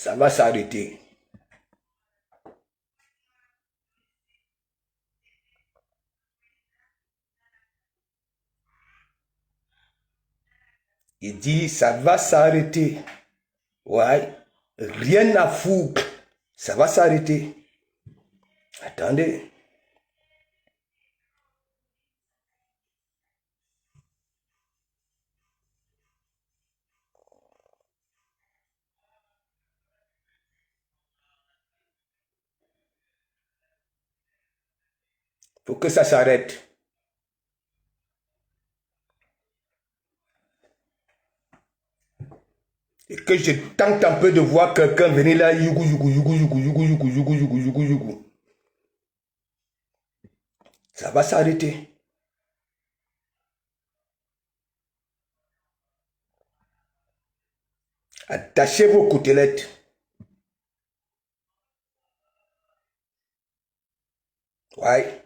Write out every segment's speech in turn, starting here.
Ça va s'arrêter. Il dit, ça va s'arrêter. Ouais. Rien à foutre. Ça va s'arrêter. Attendez. Faut que ça s'arrête. Et que je tente un peu de voir quelqu'un venir là, yougou, yougou, yougou, yougou, yougou, yougou, yougou, yougou, yougou, yougou. Ça va s'arrêter. Attachez vos côtelettes. Ouais.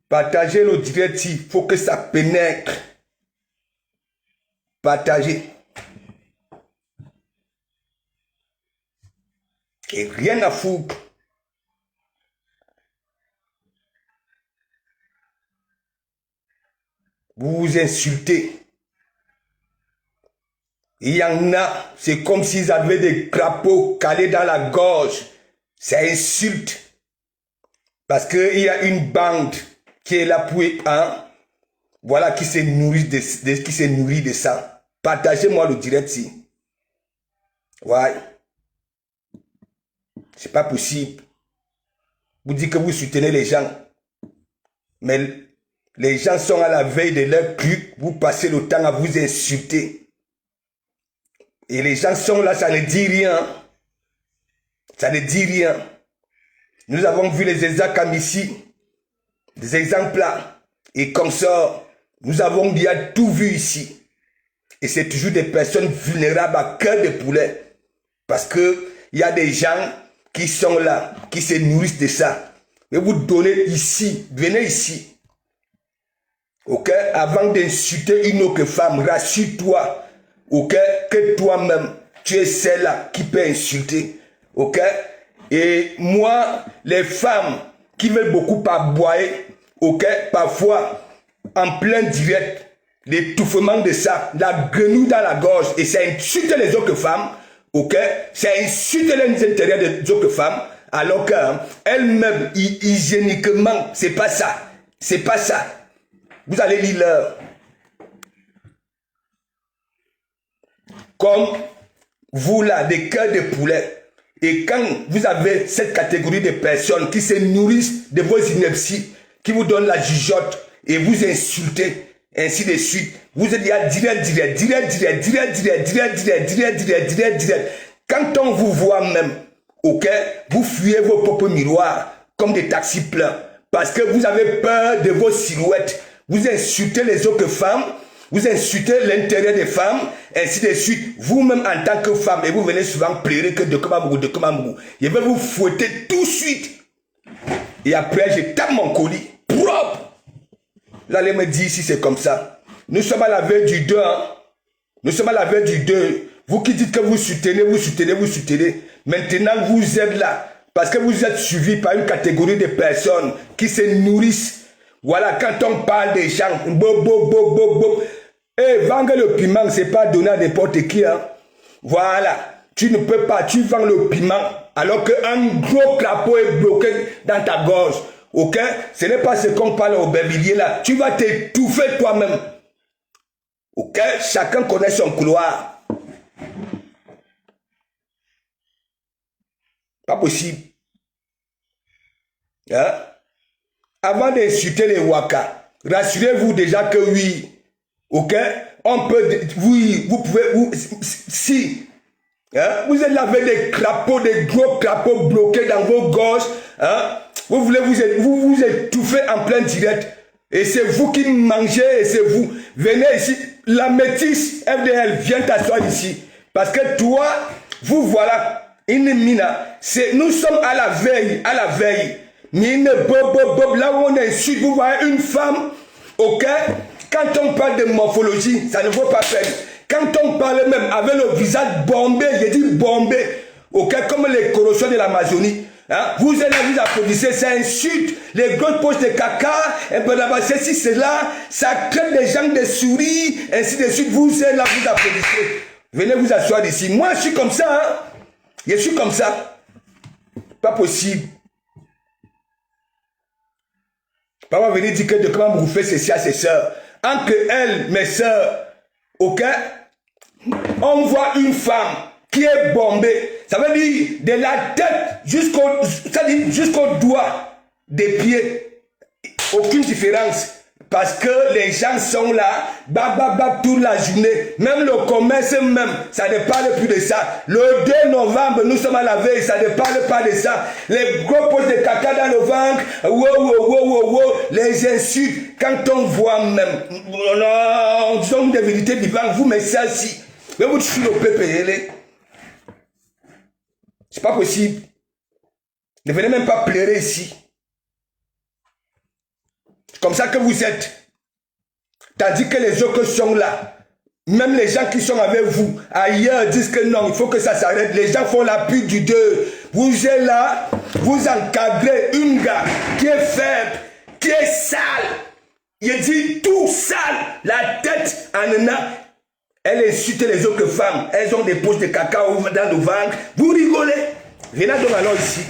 Partagez le direct, il faut que ça pénètre. Partagez. Et rien à foutre. Vous vous insultez. Il y en a, c'est comme s'ils avaient des crapauds calés dans la gorge. C'est insulte. Parce qu'il y a une bande qui est là pour un. Voilà qui se nourrit de ça. Partagez-moi le direct ici. Ouais. C'est pas possible. Vous dites que vous soutenez les gens. Mais les gens sont à la veille de leur cul. Vous passez le temps à vous insulter. Et les gens sont là, ça ne dit rien. Ça ne dit rien. Nous avons vu les exemples ici. Des exemples là. Et comme ça, nous avons bien tout vu ici. Et c'est toujours des personnes vulnérables à cœur de poulet. Parce que il y a des gens qui sont là, qui se nourrissent de ça. Mais vous donnez ici, venez ici. Ok? Avant d'insulter une autre femme, rassure-toi. Ok? Que toi-même, tu es celle-là qui peut insulter. Ok? Et moi, les femmes qui veulent beaucoup aboyer, ok? Parfois, en plein direct, l'étouffement de ça, la grenouille dans la gorge, et ça insulte les autres femmes, ok? Ça insulte l'intérieur des autres femmes, alors qu'elles-mêmes, hygiéniquement, c'est pas ça. C'est pas ça. Vous allez lire leur. Comme vous là, des cœurs de poulet. Et quand vous avez cette catégorie de personnes qui se nourrissent de vos inepties, qui vous donnent la jugeote et vous insultez, ainsi de suite, vous êtes là direct. Quand on vous voit même, ok, vous fuyez vos propres miroirs comme des taxis pleins parce que vous avez peur de vos silhouettes. Vous insultez les autres femmes. Vous insultez l'intérieur des femmes, ainsi de suite. Vous-même en tant que femme, et vous venez souvent pleurer que de Kamamougou. Je vais vous fouetter tout de suite. Et après, je tape mon colis. Propre. Vous allez me dire si c'est comme ça. Nous sommes à la veille du 2. Hein? Nous sommes à la veille du 2. Vous qui dites que vous soutenez. Maintenant, vous êtes là. Parce que vous êtes suivi par une catégorie de personnes qui se nourrissent. Voilà, quand on parle des gens, et vendre le piment, c'est pas donner à n'importe qui. Hein. Voilà, tu ne peux pas, tu vends le piment alors qu'un gros crapaud est bloqué dans ta gorge. Ok? Ce n'est pas ce qu'on parle au berbilier là. Tu vas t'étouffer toi-même. Ok? Chacun connaît son couloir. Pas possible. Hein? Avant d'insulter les Waka, rassurez-vous déjà que oui, ok, on peut, oui, vous pouvez, si, hein, vous êtes là avec des crapauds, des gros crapauds bloqués dans vos gorges, hein, vous voulez vous étouffer en plein direct, et c'est vous qui mangez, et c'est vous, venez ici, la métisse FDL, viens t'asseoir ici, parce que toi, vous voilà, Nous sommes à la veille. Là où on insulte, vous voyez une femme, ok? Quand on parle de morphologie, ça ne vaut pas peine. Quand on parle même avec le visage bombé, je dis bombé, ok? Comme les corrosions de l'Amazonie. Hein? Vous êtes là, vous applaudissez, ça insulte les grosses poches de caca, et ben là-bas, ceci, cela, ça crée des gens de souris, ainsi de suite. Vous êtes là, vous applaudissez. Venez vous asseoir ici. Moi, je suis comme ça, hein? Je suis comme ça. Pas possible. Papa va venir dire que de comment vous faites ceci à ses soeurs. Entre elles, mes soeurs, ok, on voit une femme qui est bombée. Ça veut dire de la tête jusqu'au doigt des pieds. Aucune différence. Parce que les gens sont là, toute la journée. Même le commerce même, ça ne parle plus de ça. Le 2 novembre, nous sommes à la veille, ça ne parle pas de ça. Les gros poches de caca dans le ventre, les insultes. Quand on voit même, on dit des vérités vivantes, vous mettez ça ici. Mais vous tuez le peuple, c'est pas possible. Ne venez même pas pleurer ici. Comme ça que vous êtes. Tandis que les autres sont là. Même les gens qui sont avec vous, ailleurs, disent que non, il faut que ça s'arrête. Les gens font la pute du 2. Vous êtes là, vous encadrez une gars qui est faible, qui est sale. Il dit tout sale. La tête en a. Elle insulte les autres femmes. Elles ont des poches de cacao dans le ventre. Vous rigolez. Venez donc alors ici.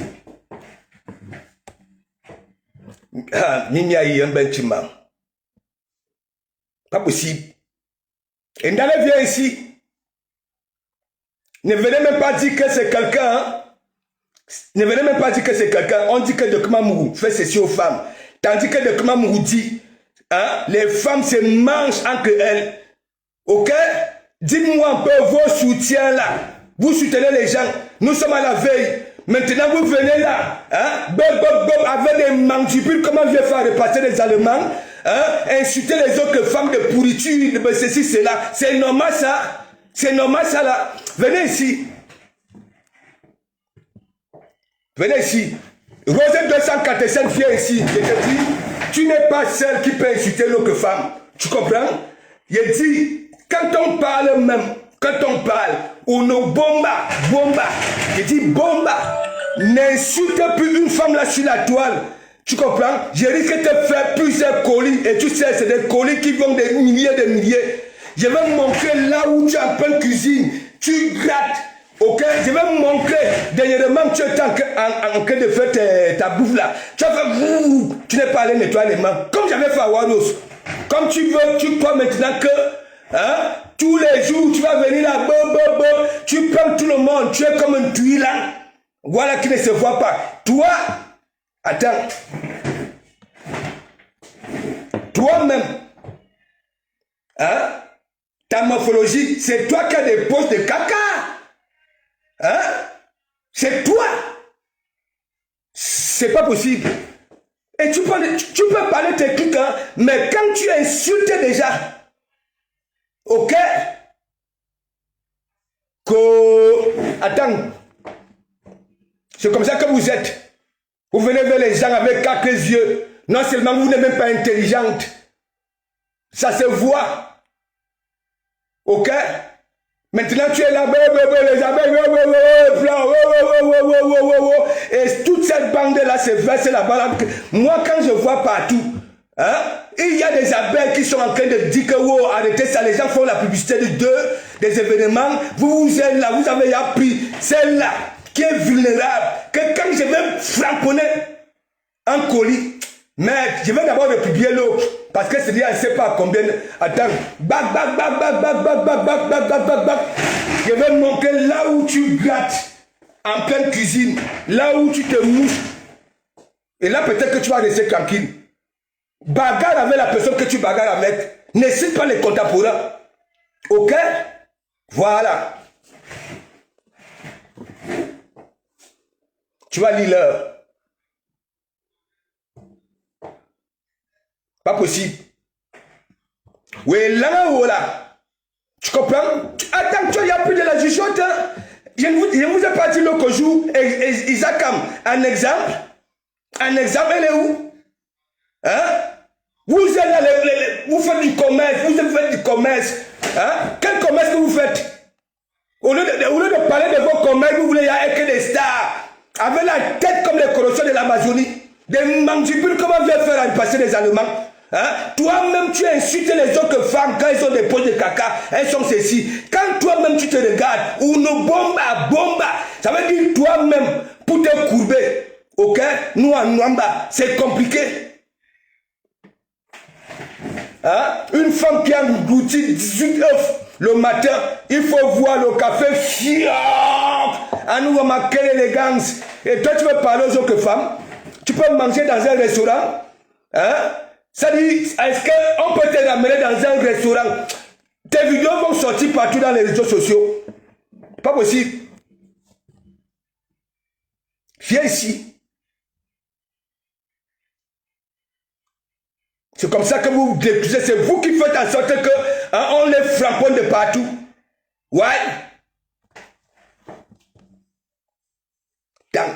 Mimi a eu un bâtiment. Pas possible. Et Ndale vient ici. Ne venez même pas dire que c'est quelqu'un. Hein? Ne venez même pas dire que c'est quelqu'un. On dit que Dokuma Mourou fait ceci aux femmes. Tandis que Dokuma Mourou dit, hein, les femmes se mangent entre elles. Ok? Dites-moi un peu vos soutiens là. Vous soutenez les gens. Nous sommes à la veille. Maintenant, vous venez là, hein, avec des mandibules, comment je vais faire repasser les Allemands, hein, insulter les autres femmes de pourriture, de ceci, cela. C'est normal ça. C'est normal ça là. Venez ici. Venez ici. Rosette 247 vient ici. Je te dis, tu n'es pas celle qui peut insulter l'autre femme. Tu comprends? Je dis, quand on parle même, on nous bomba. Je dis bomba. N'insulte plus une femme là sur la toile. Tu comprends? Je risque de te faire plusieurs colis. Et tu sais, c'est des colis qui vont des milliers. Je vais me montrer là où tu es en pleine cuisine. Tu grattes. Ok? Je vais me montrer. Dernièrement, tu es en train de faire ta bouffe là. Tu as fait. Tu n'es pas allé nettoyer les mains. Comme j'avais fait à Wanos. Comme tu veux, tu crois maintenant que. Hein? Tous les jours, tu vas venir là, tu prends tout le monde, tu es comme un tuile là. Voilà qui ne se voit pas. Toi, attends. Toi-même, hein? Ta morphologie, c'est toi qui as des poches de caca. Hein? C'est toi. C'est pas possible. Et tu peux parler tes trucs, hein? Mais quand tu insultes déjà, ok? Attends. C'est comme ça que vous êtes. Vous venez vers les gens avec 4 yeux. Non seulement vous n'êtes même pas intelligente. Ça se voit. Ok? Maintenant tu es là, les abeilles, et toute cette bande-là se verse là-bas. Moi, quand je vois partout, hein, il y a des abeilles qui sont en train de dire que arrêtez ça, les gens font la publicité des événements. Vous êtes là, vous avez appris celle-là qui est vulnérable, que quand je vais framponner un colis, mais je vais d'abord republier l'autre. Parce que c'est-à-dire, je ne sais pas combien. Attends. Je vais montrer là où tu grattes en pleine cuisine. Là où tu te mouches. Et là, peut-être que tu vas rester tranquille. Bagarre avec la personne que tu bagarres avec. Ne cite pas les contemporains. Ok? Voilà. Tu vas lire l'heure. Pas possible. Oui, là, là. Tu comprends? Attends, il n'y a plus de la jugeote. Hein? Je ne vous ai pas dit l'autre jour, Isakam, un exemple, elle est où? Hein? Vous êtes là, vous faites du commerce, hein? Quel commerce que vous faites? Au lieu de parler de vos commerces, vous voulez y aller que des stars, avec la tête comme les corruptions de l'Amazonie, des mandibules, comment vient faire passer les Allemands? Hein? Toi-même, tu insultes les autres femmes quand elles ont des poches de caca, elles sont ceci. Quand toi-même tu te regardes, ou nos bomba, ça veut dire toi-même, pour te courber, ok? Nous en Nwamba, c'est compliqué. Hein? Une femme qui a englouti 18 œufs le matin, il faut voir le café fiant. À nous, quelle élégance. Et toi, tu veux parler aux autres femmes? Tu peux manger dans un restaurant? Hein? Ça dit, est-ce qu'on peut te ramener dans un restaurant? Tes vidéos vont sortir partout dans les réseaux sociaux. Pas possible. Viens ici. C'est comme ça que vous décusez. C'est vous qui faites en sorte que hein, on les frapponne de partout. Ouais. Tant.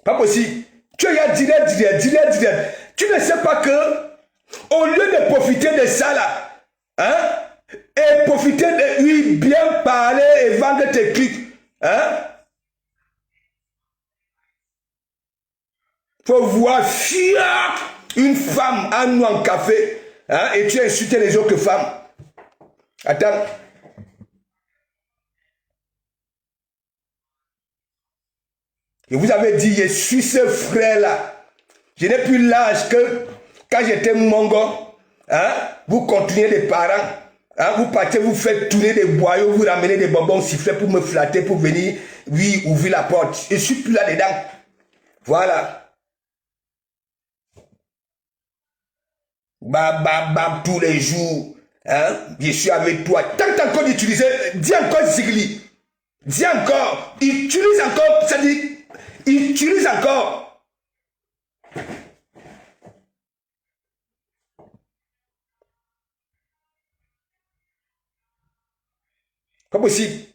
Pas possible. Tu as direct. Tu ne sais pas que, au lieu de profiter de ça là, hein, et profiter de lui bien parler et vendre tes trucs, hein, faut voir fier une femme à nous en café, hein, et tu insultes les autres femmes. Attends. Et vous avez dit, je suis ce frère-là. Je n'ai plus l'âge que quand j'étais mongo, hein, vous continuez les parents, hein, vous partez, vous faites tourner des boyaux, vous ramenez des bonbons sifflets pour me flatter, pour venir, oui, ouvrir la porte. Je ne suis plus là-dedans. Voilà. Bab, tous les jours, hein, je suis avec toi. Tant encore d'utiliser, dis encore Zigli. Dis encore, utilise encore, ça dit, utilise encore. Pas possible.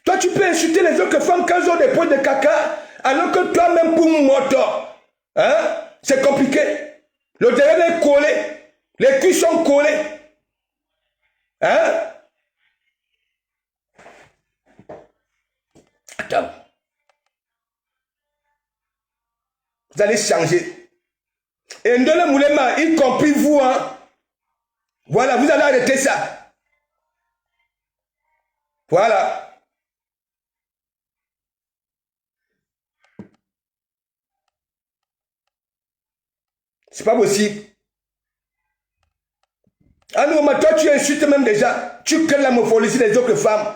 Toi, tu peux insulter les autres femmes quand elles ont des points de caca, alors que toi-même, pour moto, hein, c'est compliqué. Le terrain est collé, les culs sont collés. Hein? Attends. Vous allez changer. Et Ndole Moulema, y compris vous, hein? Voilà, vous allez arrêter ça. Voilà. C'est pas possible. Ah non, mais toi tu insultes même déjà. Tu crées la morphologie des autres femmes.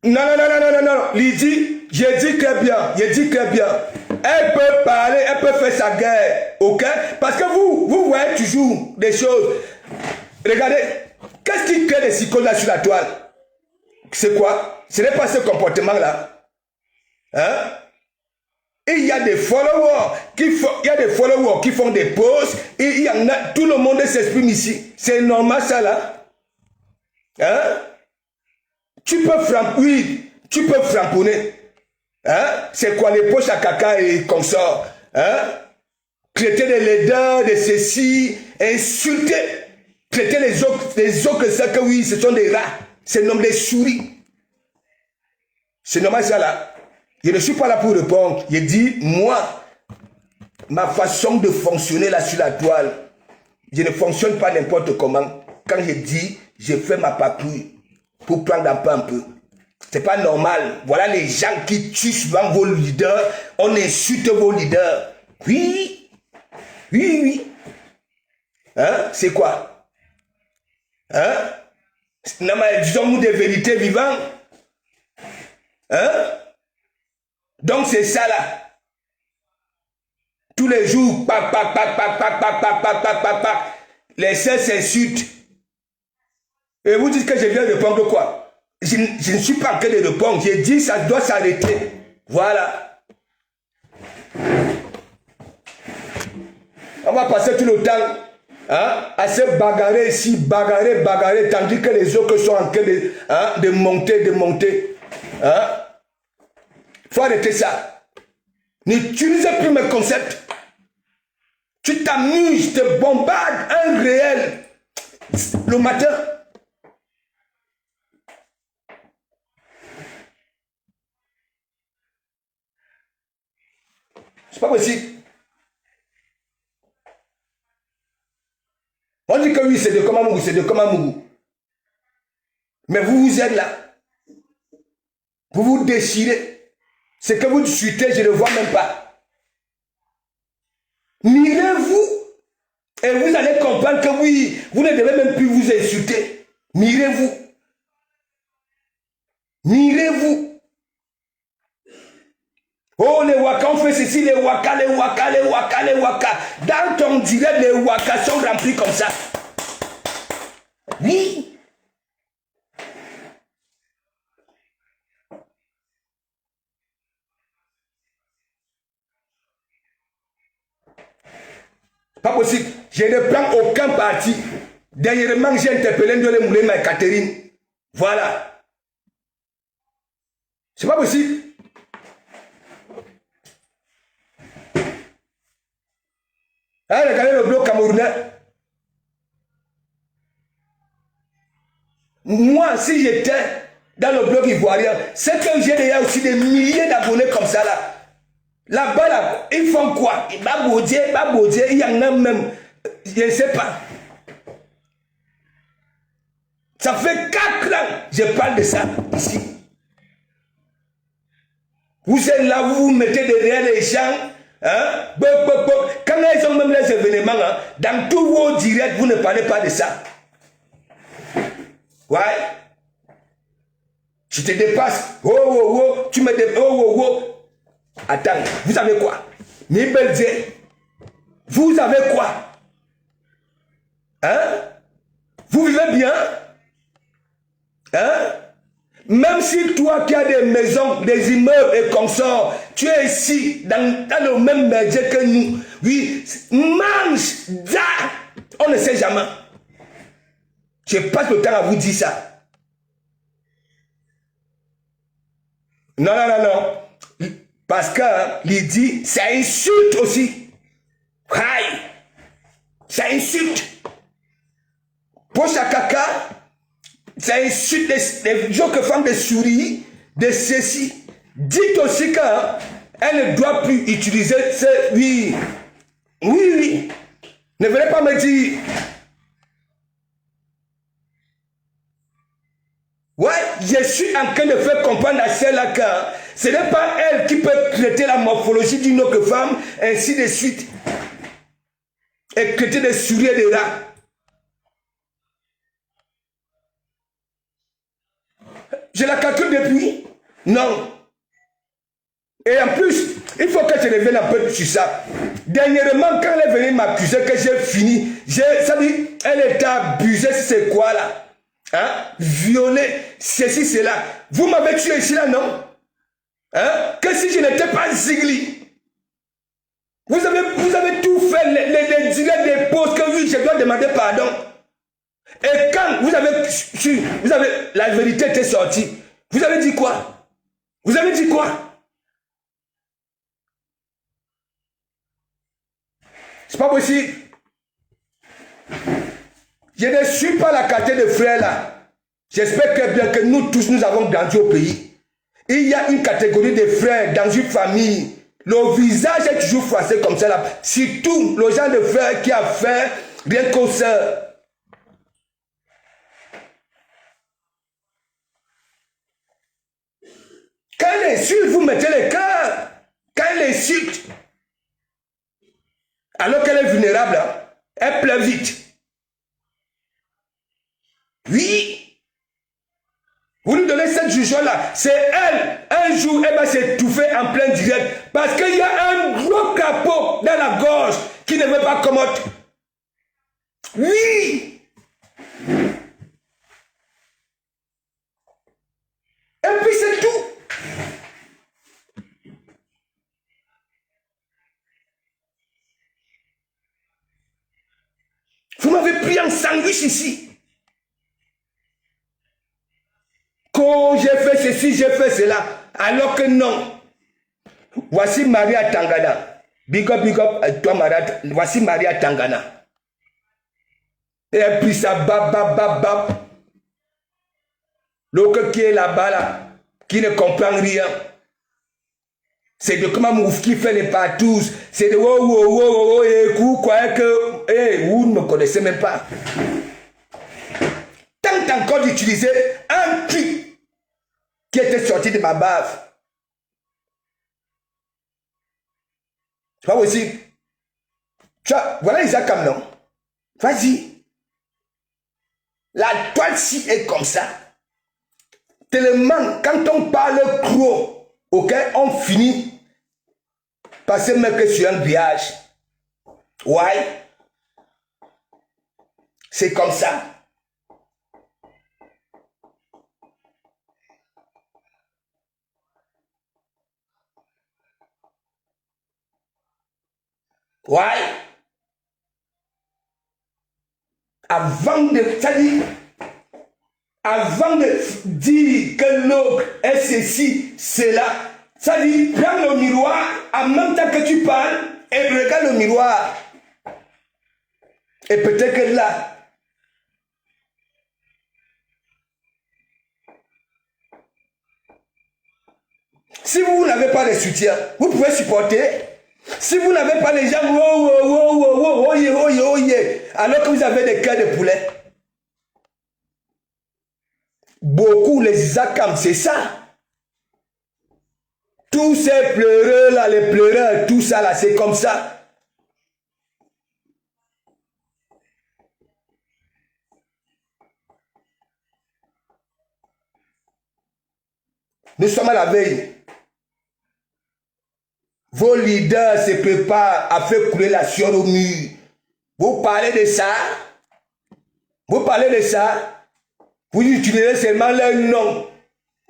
Non. Lydie, j'ai dit très bien. Elle peut parler, elle peut faire sa guerre. Ok? Parce que vous voyez toujours des choses. Regardez, qu'est-ce qui crée des psychoses là sur la toile? C'est quoi? Ce n'est pas ce comportement-là. Hein? Et il y a des followers qui font des posts. Et il y en a, tout le monde s'exprime ici. C'est normal ça là. Hein? Tu peux framponner. Hein? C'est quoi les poches à caca et consorts? Hein? Traiter des laideurs, de ceci, insulter, traiter les autres que ça que oui, ce sont des rats. C'est nom des souris. C'est normal ça là. Je ne suis pas là pour répondre. Je dis, moi, ma façon de fonctionner là sur la toile, je ne fonctionne pas n'importe comment. Quand je dis, je fais ma patrouille pour prendre un peu. C'est pas normal. Voilà les gens qui tuent souvent vos leaders. On insulte vos leaders. Oui. Hein? C'est quoi? Hein? Non, mais disons-nous des vérités vivantes. Hein? Donc c'est ça là. Tous les jours, les sœurs s'insultent. Et vous dites que je viens de répondre quoi? Je ne suis pas en train de répondre. J'ai dit ça doit s'arrêter. Voilà. On va passer tout le temps hein, à se bagarrer ici, bagarrer, tandis que les autres sont en train de, hein, de monter. Hein. Faut arrêter ça. N'utilisez plus mes concepts. Tu t'amuses, te bombardes un réel le matin. C'est pas possible. On dit que oui, c'est de Komamougou, c'est de Komamougou. Mais vous êtes là. Vous vous déchirez. Ce que vous suitez, je ne vois même pas. Mirez-vous. Et vous allez comprendre que oui, vous ne devez même plus vous insulter. Mirez-vous. Mirez-vous. Oh, les Waka, on fait ceci, les Waka. Dans ton direct, les Waka sont remplis comme ça. Oui. Pas possible. Je ne prends aucun parti. Dernièrement, j'ai interpellé Ndolé Moulema et Catherine. Voilà. C'est pas possible. Hein, regardez le bloc camerounais. Moi, si j'étais dans le bloc ivoirien, c'est que j'ai déjà aussi des milliers d'abonnés comme ça là. Là-bas, là, ils font quoi? Babodier, il y en a même, je ne sais pas. Ça fait 4 ans, je parle de ça ici. Vous êtes là, vous vous mettez derrière les gens. Hein? Quand ils ont même les événements, hein, dans tous vos directs, vous ne parlez pas de ça. Ouais. Tu te dépasses. Tu me dépasses. Attends, vous avez quoi? Vous avez quoi? Hein? Vous vivez bien? Hein? Même si toi qui as des maisons, des immeubles et consorts, tu es ici, dans le même métier que nous. Oui, mange, da. On ne sait jamais. Je passe le temps à vous dire ça. Non. Parce que Lydie, ça insulte aussi. Aïe. Ça insulte. Pour Chakaka, ça insulte les gens qui font des souris, des ceci. Dites aussi qu'elle ne doit plus utiliser ce... Oui. Ne venez pas me dire... Ouais, je suis en train de faire comprendre à celle-là que ce n'est pas elle qui peut traiter la morphologie d'une autre femme, ainsi de suite. Et traiter des souris et des rats. Je la calcule depuis? Non. Et en plus, il faut que je revienne un peu sur ça. Dernièrement, quand elle est venue m'accuser que j'ai fini, ça dit, elle était abusée, c'est quoi là? Hein? Violée, ceci, cela. Vous m'avez tué ici là, non? Hein? Que si je n'étais pas Zigli? Vous avez tout fait, les directs des pauses que oui, je dois demander pardon. Et quand la vérité était sortie, vous avez dit quoi? Vous avez dit quoi? C'est pas possible. Je ne suis pas la catégorie de frères là. J'espère que bien que nous tous nous avons grandi au pays. Il y a une catégorie de frères dans une famille. Le visage est toujours froissé comme ça là. Surtout le genre de frère qui a fait rien qu'aux sœurs. Quand elle insulte, vous mettez le cœur. Quand elle insulte, alors qu'elle est vulnérable, hein, elle pleure vite. Oui. Vous nous donnez cette jugeote-là. C'est elle. Un jour, elle va s'étouffer en plein direct. Parce qu'il y a un gros capot dans la gorge qui ne veut pas commote. Oui. Et puis c'est tout. m'avez pris en sandwich ici. Quand j'ai fait ceci, j'ai fait cela. Alors que non. Voici Maria Tangana. Big up, toi Maria. Voici Maria Tangana. Et puis ça, bab. L'autre qui est là-bas, là, qui ne comprend rien. C'est de comment Mouf qui fait les partous. C'est de et vous croyez que vous ne me connaissez même pas. Tant encore d'utiliser un truc qui était sorti de ma bave. C'est pas possible. Tu vois, voilà Isaac Amnon. Vas-y. La toile-ci est comme ça. Tellement, quand on parle gros, ok, on finit par se mettre sur un grillage. Ouais. C'est comme ça. Ouais. Avant de dire que l'autre est ceci, cela, ça dit, prends le miroir en même temps que tu parles et regarde le miroir. Et peut-être que là, si vous n'avez pas de soutien, vous pouvez supporter. Si vous n'avez pas les gens, alors que vous avez des cœurs de poulet. Beaucoup les Isakam, c'est ça. Tous ces pleureux là, les pleureurs, tout ça là, c'est comme ça. Nous sommes à la veille. Vos leaders se préparent à faire couler la sueur au mur. Vous parlez de ça? Vous parlez de ça? Vous utilisez seulement leur nom.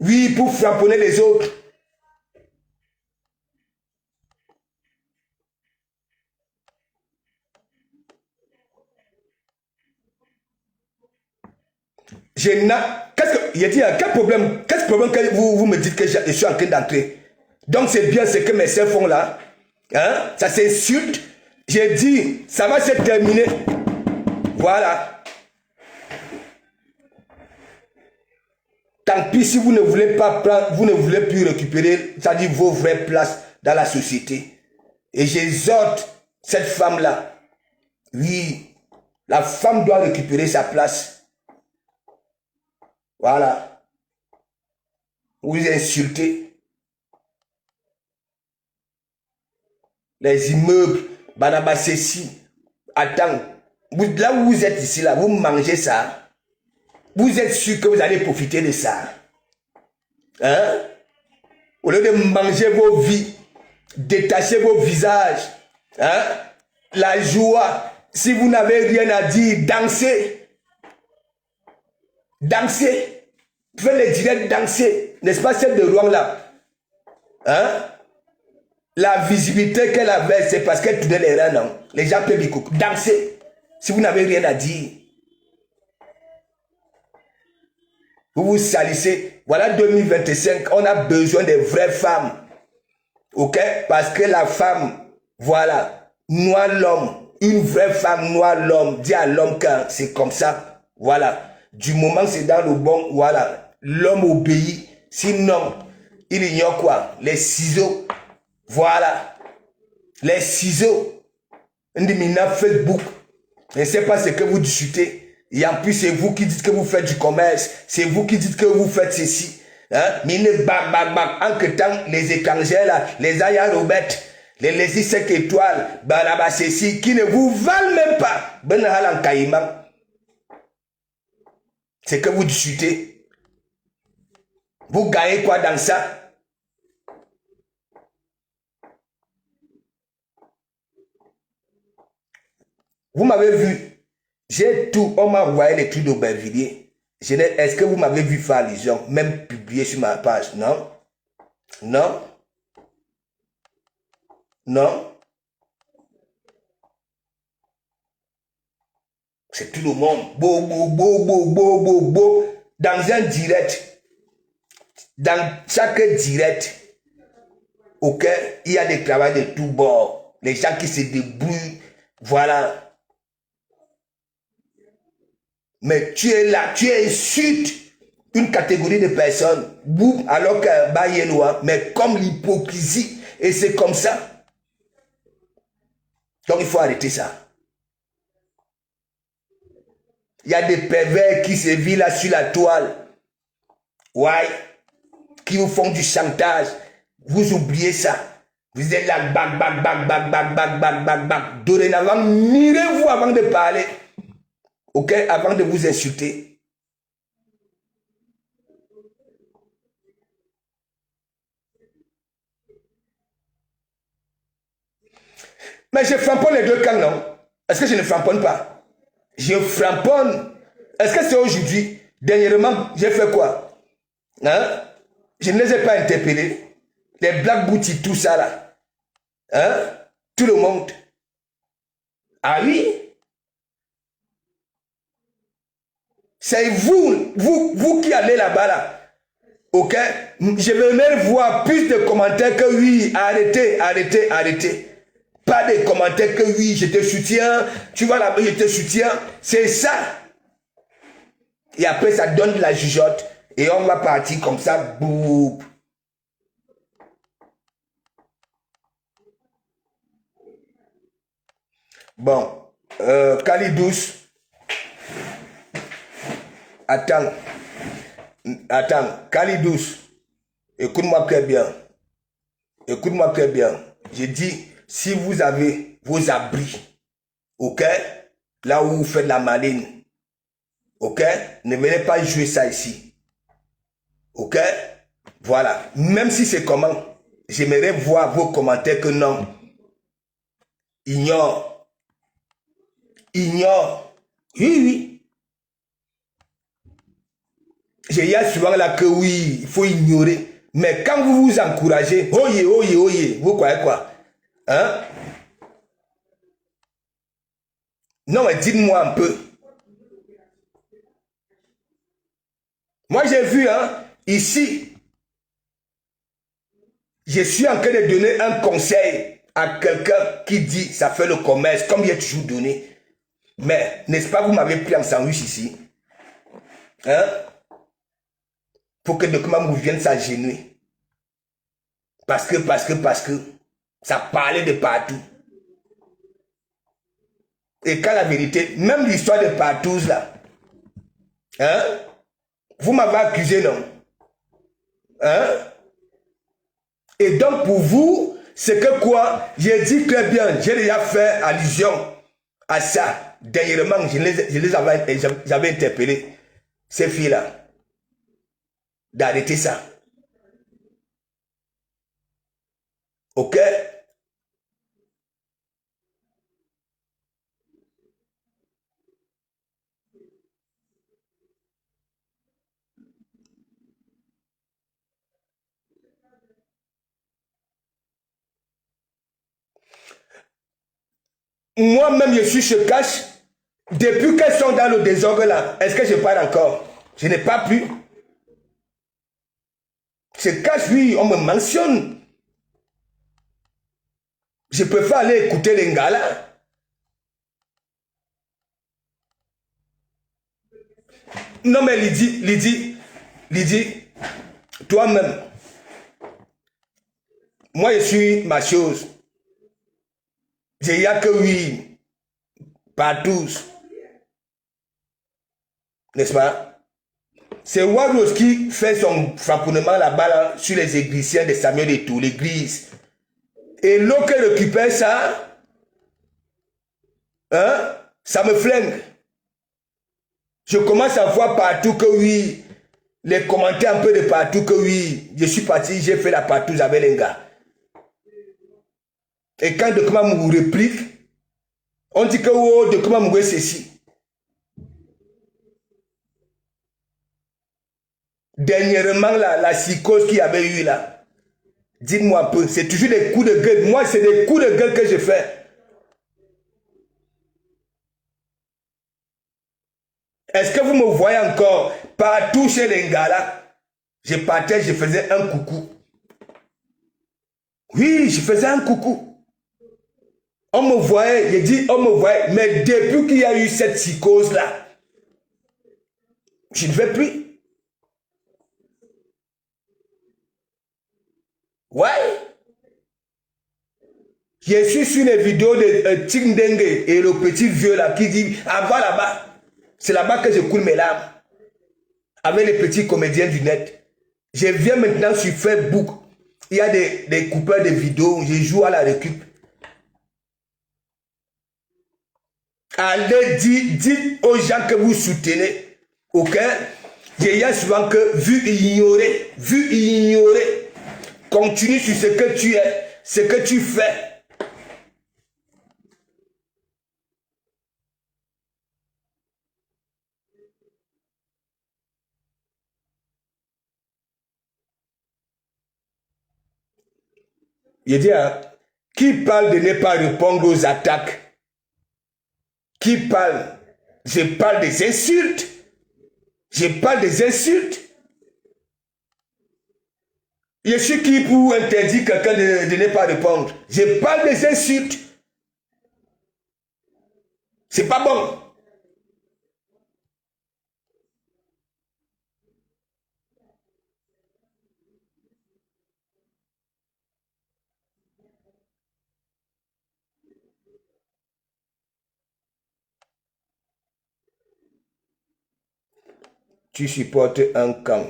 Oui, pour frapponner les autres. Quel problème que vous me dites que je suis en train d'entrer? Donc c'est bien ce que mes soeurs font là. Hein? Ça s'insulte. J'ai dit, ça va se terminer. Voilà. Tant pis si vous ne voulez pas prendre, vous ne voulez plus récupérer, c'est-à-dire vos vraies places dans la société. Et j'exhorte cette femme-là. Oui, la femme doit récupérer sa place. Voilà. Vous insultez. Les immeubles, Banabasesi. Attends, là où vous êtes ici, là, vous mangez ça. Vous êtes sûr que vous allez profiter de ça. Hein? Au lieu de manger vos vies, détacher vos visages. Hein? La joie. Si vous n'avez rien à dire, dansez. Dansez. Faites les directs, danser. N'est-ce pas celle de Rouen là? Hein? La visibilité qu'elle avait, c'est parce qu'elle tournait les reins, non? Les gens peuvent y couper. Dansez. Si vous n'avez rien à dire. Vous vous salissez. Voilà 2025. On a besoin de vraies femmes. Ok? Parce que la femme, voilà, noie l'homme. Une vraie femme noie l'homme. Dit à l'homme que c'est comme ça. Voilà. Du moment que c'est dans le bon, voilà. L'homme obéit. Sinon, il ignore quoi? Les ciseaux. Voilà. Les ciseaux. Ndimina Facebook. Je ne sais pas ce que vous discutez. Et en plus, c'est vous qui dites que vous faites du commerce. C'est vous qui dites que vous faites ceci. Hein? Mine bang bang bang. En que temps, les étrangers là, les Aya Robert, les 5 étoiles, Baraba ceci, qui ne vous valent même pas. Ben Halan Kaïman. C'est que vous discutez. Vous gagnez quoi dans ça? Vous m'avez vu, j'ai tout, on m'a envoyé les trucs d'Aubervilliers. Est-ce que vous m'avez vu faire allusion, même publié sur ma page? Non? Non? Non? C'est tout le monde. Bo, bo, bo, bo, bo, bo, bo. Dans un direct, dans chaque direct, ok, il y a des travails de tous bords. Les gens qui se débrouillent, voilà. Mais tu es là, tu insultes une catégorie de personnes, boum, alors que bah, il est loin, mais comme l'hypocrisie, et c'est comme ça. Donc il faut arrêter ça. Il y a des pervers qui se vivent là sur la toile. Ouais. Qui vous font du chantage. Vous oubliez ça. Vous êtes là, bac, bac, bac, bac, bac, bac, bac, bac, bac. Dorénavant, mirez-vous avant de parler. Ok? Avant de vous insulter. Mais je framponne les deux camps, non? Est-ce que je ne framponne pas? Je framponne. Est-ce que c'est aujourd'hui? Dernièrement, j'ai fait quoi? Hein? Je ne les ai pas interpellés. Les Black Booty, tout ça là. Hein? Tout le monde. Ah oui? C'est vous qui allez là-bas là. Ok? Je veux même voir plus de commentaires que oui, arrêtez, arrêtez, arrêtez. Pas de commentaires que oui, je te soutiens, tu vas là-bas, je te soutiens. C'est ça. Et après, ça donne de la jugeote. Et on va partir comme ça, boum. Bon, Kalidous. Attends, Kalidous. Écoute-moi très bien. Écoute-moi très bien. J'ai dit, si vous avez vos abris, ok, là où vous faites la maline, ok, ne venez pas jouer ça ici. Ok, voilà. Même si c'est comment, j'aimerais voir vos commentaires que non. Ignore. Ignore. Oui, oui. Il y a souvent là que oui, il faut ignorer. Mais quand vous vous encouragez, oye, oye, oye, vous croyez quoi? Hein? Non, mais dites-moi un peu. Moi, j'ai vu, hein, ici, je suis en train de donner un conseil à quelqu'un qui dit, ça fait le commerce, comme il a toujours donné. Mais, n'est-ce pas, vous m'avez pris en sandwich ici? Hein? Pour que le document vous vienne s'agenouiller. Parce que, ça parlait de partout. Et quand la vérité, même l'histoire de partout là, hein? Vous m'avez accusé, non? Hein? Et donc pour vous, c'est que quoi? J'ai dit très bien, j'ai déjà fait allusion à ça. Dernièrement, j'avais interpellé ces filles-là d'arrêter ça. Ok? Moi-même, je suis chez Cash. Depuis qu'elles sont dans le désordre là, est-ce que je parle encore? Je n'ai pas pu. C'est Cash, oui, on me mentionne. Je préfère aller écouter les gars là. Non mais Lydie, toi-même, moi je suis ma chose. Il n'y a que oui, pas tous. N'est-ce pas? C'est Warros qui fait son frapponnement là-bas là, sur les églisiens de Samuel et tout, l'église. Et l'eau qui récupère ça, hein, ça me flingue. Je commence à voir partout que oui, les commentaires un peu de partout que oui, je suis parti, j'ai fait la partouze avec les gars. Et quand le document me réplique, on dit que oh, le document me ceci. Dernièrement, la psychose qu'il y avait eu là, dites-moi un peu, c'est toujours des coups de gueule. Moi, c'est des coups de gueule que je fais. Est-ce que vous me voyez encore partout chez les Ngala? Je partais, je faisais un coucou. Oui, je faisais un coucou. On me voyait, j'ai dit, on me voyait. Mais depuis qu'il y a eu cette psychose-là, je ne fais plus. Ouais. Je suis sur les vidéos de Tindenge et le petit vieux là qui dit, ah va là-bas. C'est là-bas que je coule mes larmes. Avec les petits comédiens du net. Je viens maintenant sur Facebook. Il y a des coupeurs de vidéos. Je joue à la récup. Allez, dites aux gens que vous soutenez. Ok? Il y a souvent que vu ignorer. Continue sur ce que tu es, ce que tu fais. Il dit, qui parle de ne pas répondre aux attaques? Qui parle? Je parle des insultes. Je parle des insultes. Je suis qui pour interdire quelqu'un de ne pas répondre? Je parle des insultes. C'est pas bon. Tu supportes un camp.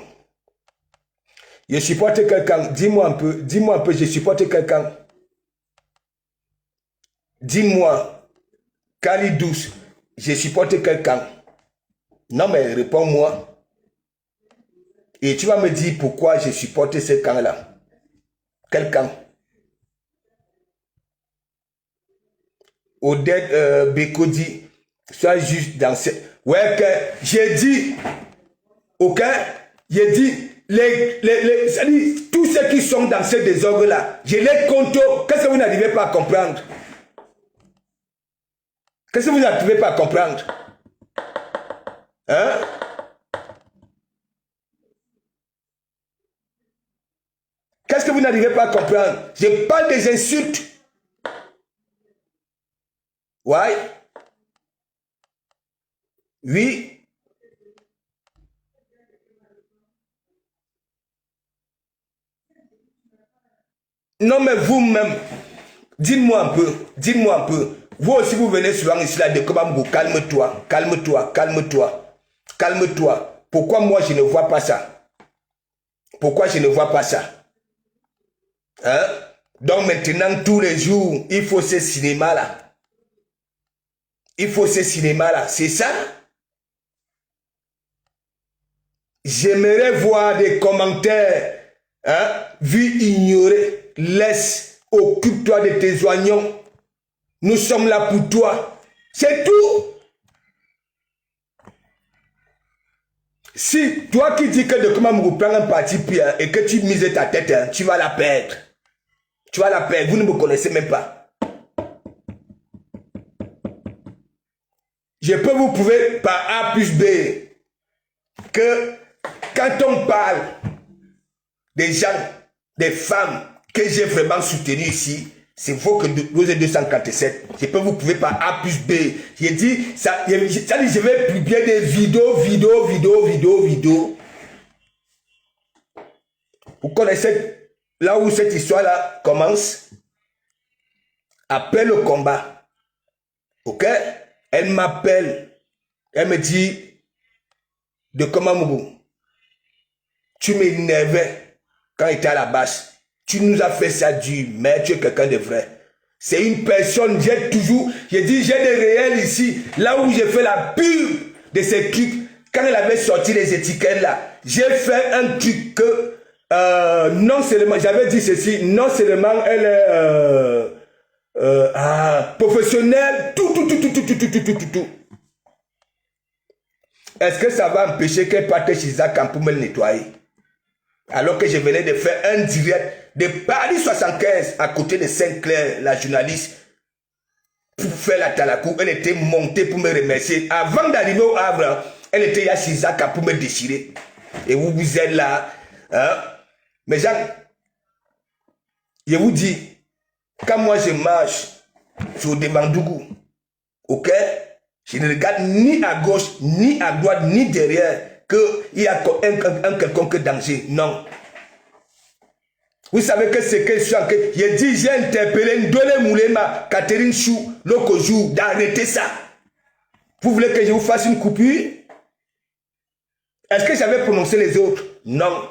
Je supporte quelqu'un. Dis-moi un peu, je supporte quelqu'un. Dis-moi, Kalidous, je supporte quelqu'un. Non mais réponds-moi. Et tu vas me dire pourquoi je supporte ce camp-là. Quel camp? Odette Bekodi, sois juste dans ce... Ouais, que j'ai dit, ok, j'ai dit, tous ceux qui sont dans ce désordre-là, je les compte. Qu'est-ce que vous n'arrivez pas à comprendre? Qu'est-ce que vous n'arrivez pas à comprendre? Hein? Qu'est-ce que vous n'arrivez pas à comprendre? Je parle des insultes. Ouais. Oui. Non mais vous-même, dites-moi un peu, dites-moi un peu. Vous aussi vous venez souvent ici là de Kobambo, calme-toi, calme-toi, calme-toi, calme-toi. Pourquoi moi je ne vois pas ça? Pourquoi je ne vois pas ça? Hein? Donc maintenant tous les jours, il faut ce cinéma là. Il faut ce cinéma là, c'est ça? J'aimerais voir des commentaires, hein, vu ignorer. Laisse, occupe-toi de tes oignons. Nous sommes là pour toi. C'est tout. Si toi qui dis que de comment me prendre un parti pire et que tu mises ta tête, hein, tu vas la perdre. Tu vas la perdre. Vous ne me connaissez même pas. Je peux vous prouver par A plus B que quand on parle des gens, des femmes que j'ai vraiment soutenu ici, c'est vous que vous êtes 247. Je peux vous prouver par A plus B. J'ai dit, ça dit, je vais publier des vidéos. Vous connaissez là où cette histoire-là commence? Après le combat. Ok? Elle m'appelle. Elle me dit, de Komamougou, tu m'énervais quand il était à la base. Tu nous as fait ça dur, mais tu es quelqu'un de vrai. C'est une personne, j'ai dit, j'ai des réels ici, là où j'ai fait la pub de ces trucs. Quand elle avait sorti les étiquettes là, j'ai fait un truc que, non seulement, j'avais dit ceci, non seulement elle est professionnelle, tout. Est-ce que ça va empêcher qu'elle parte chez Zach pour me le nettoyer? Alors que je venais de faire un direct de Paris 75 à côté de Saint-Clair, la journaliste, pour faire la Talakou. Elle était montée pour me remercier. Avant d'arriver au Havre, Elle était il y a 6 ans pour me déchirer. Et vous êtes là. Hein? Mais Jacques, je vous dis, quand moi je marche sur des Mandougou, ok? Je ne regarde ni à gauche, ni à droite, ni derrière qu'il y a un quelconque danger. Non. Vous savez que c'est que j'ai dit, j'ai interpellé Ndole Moulema, Catherine Chou, l'autre jour, d'arrêter ça. Vous voulez que je vous fasse une coupure? Est-ce que j'avais prononcé les autres? Non.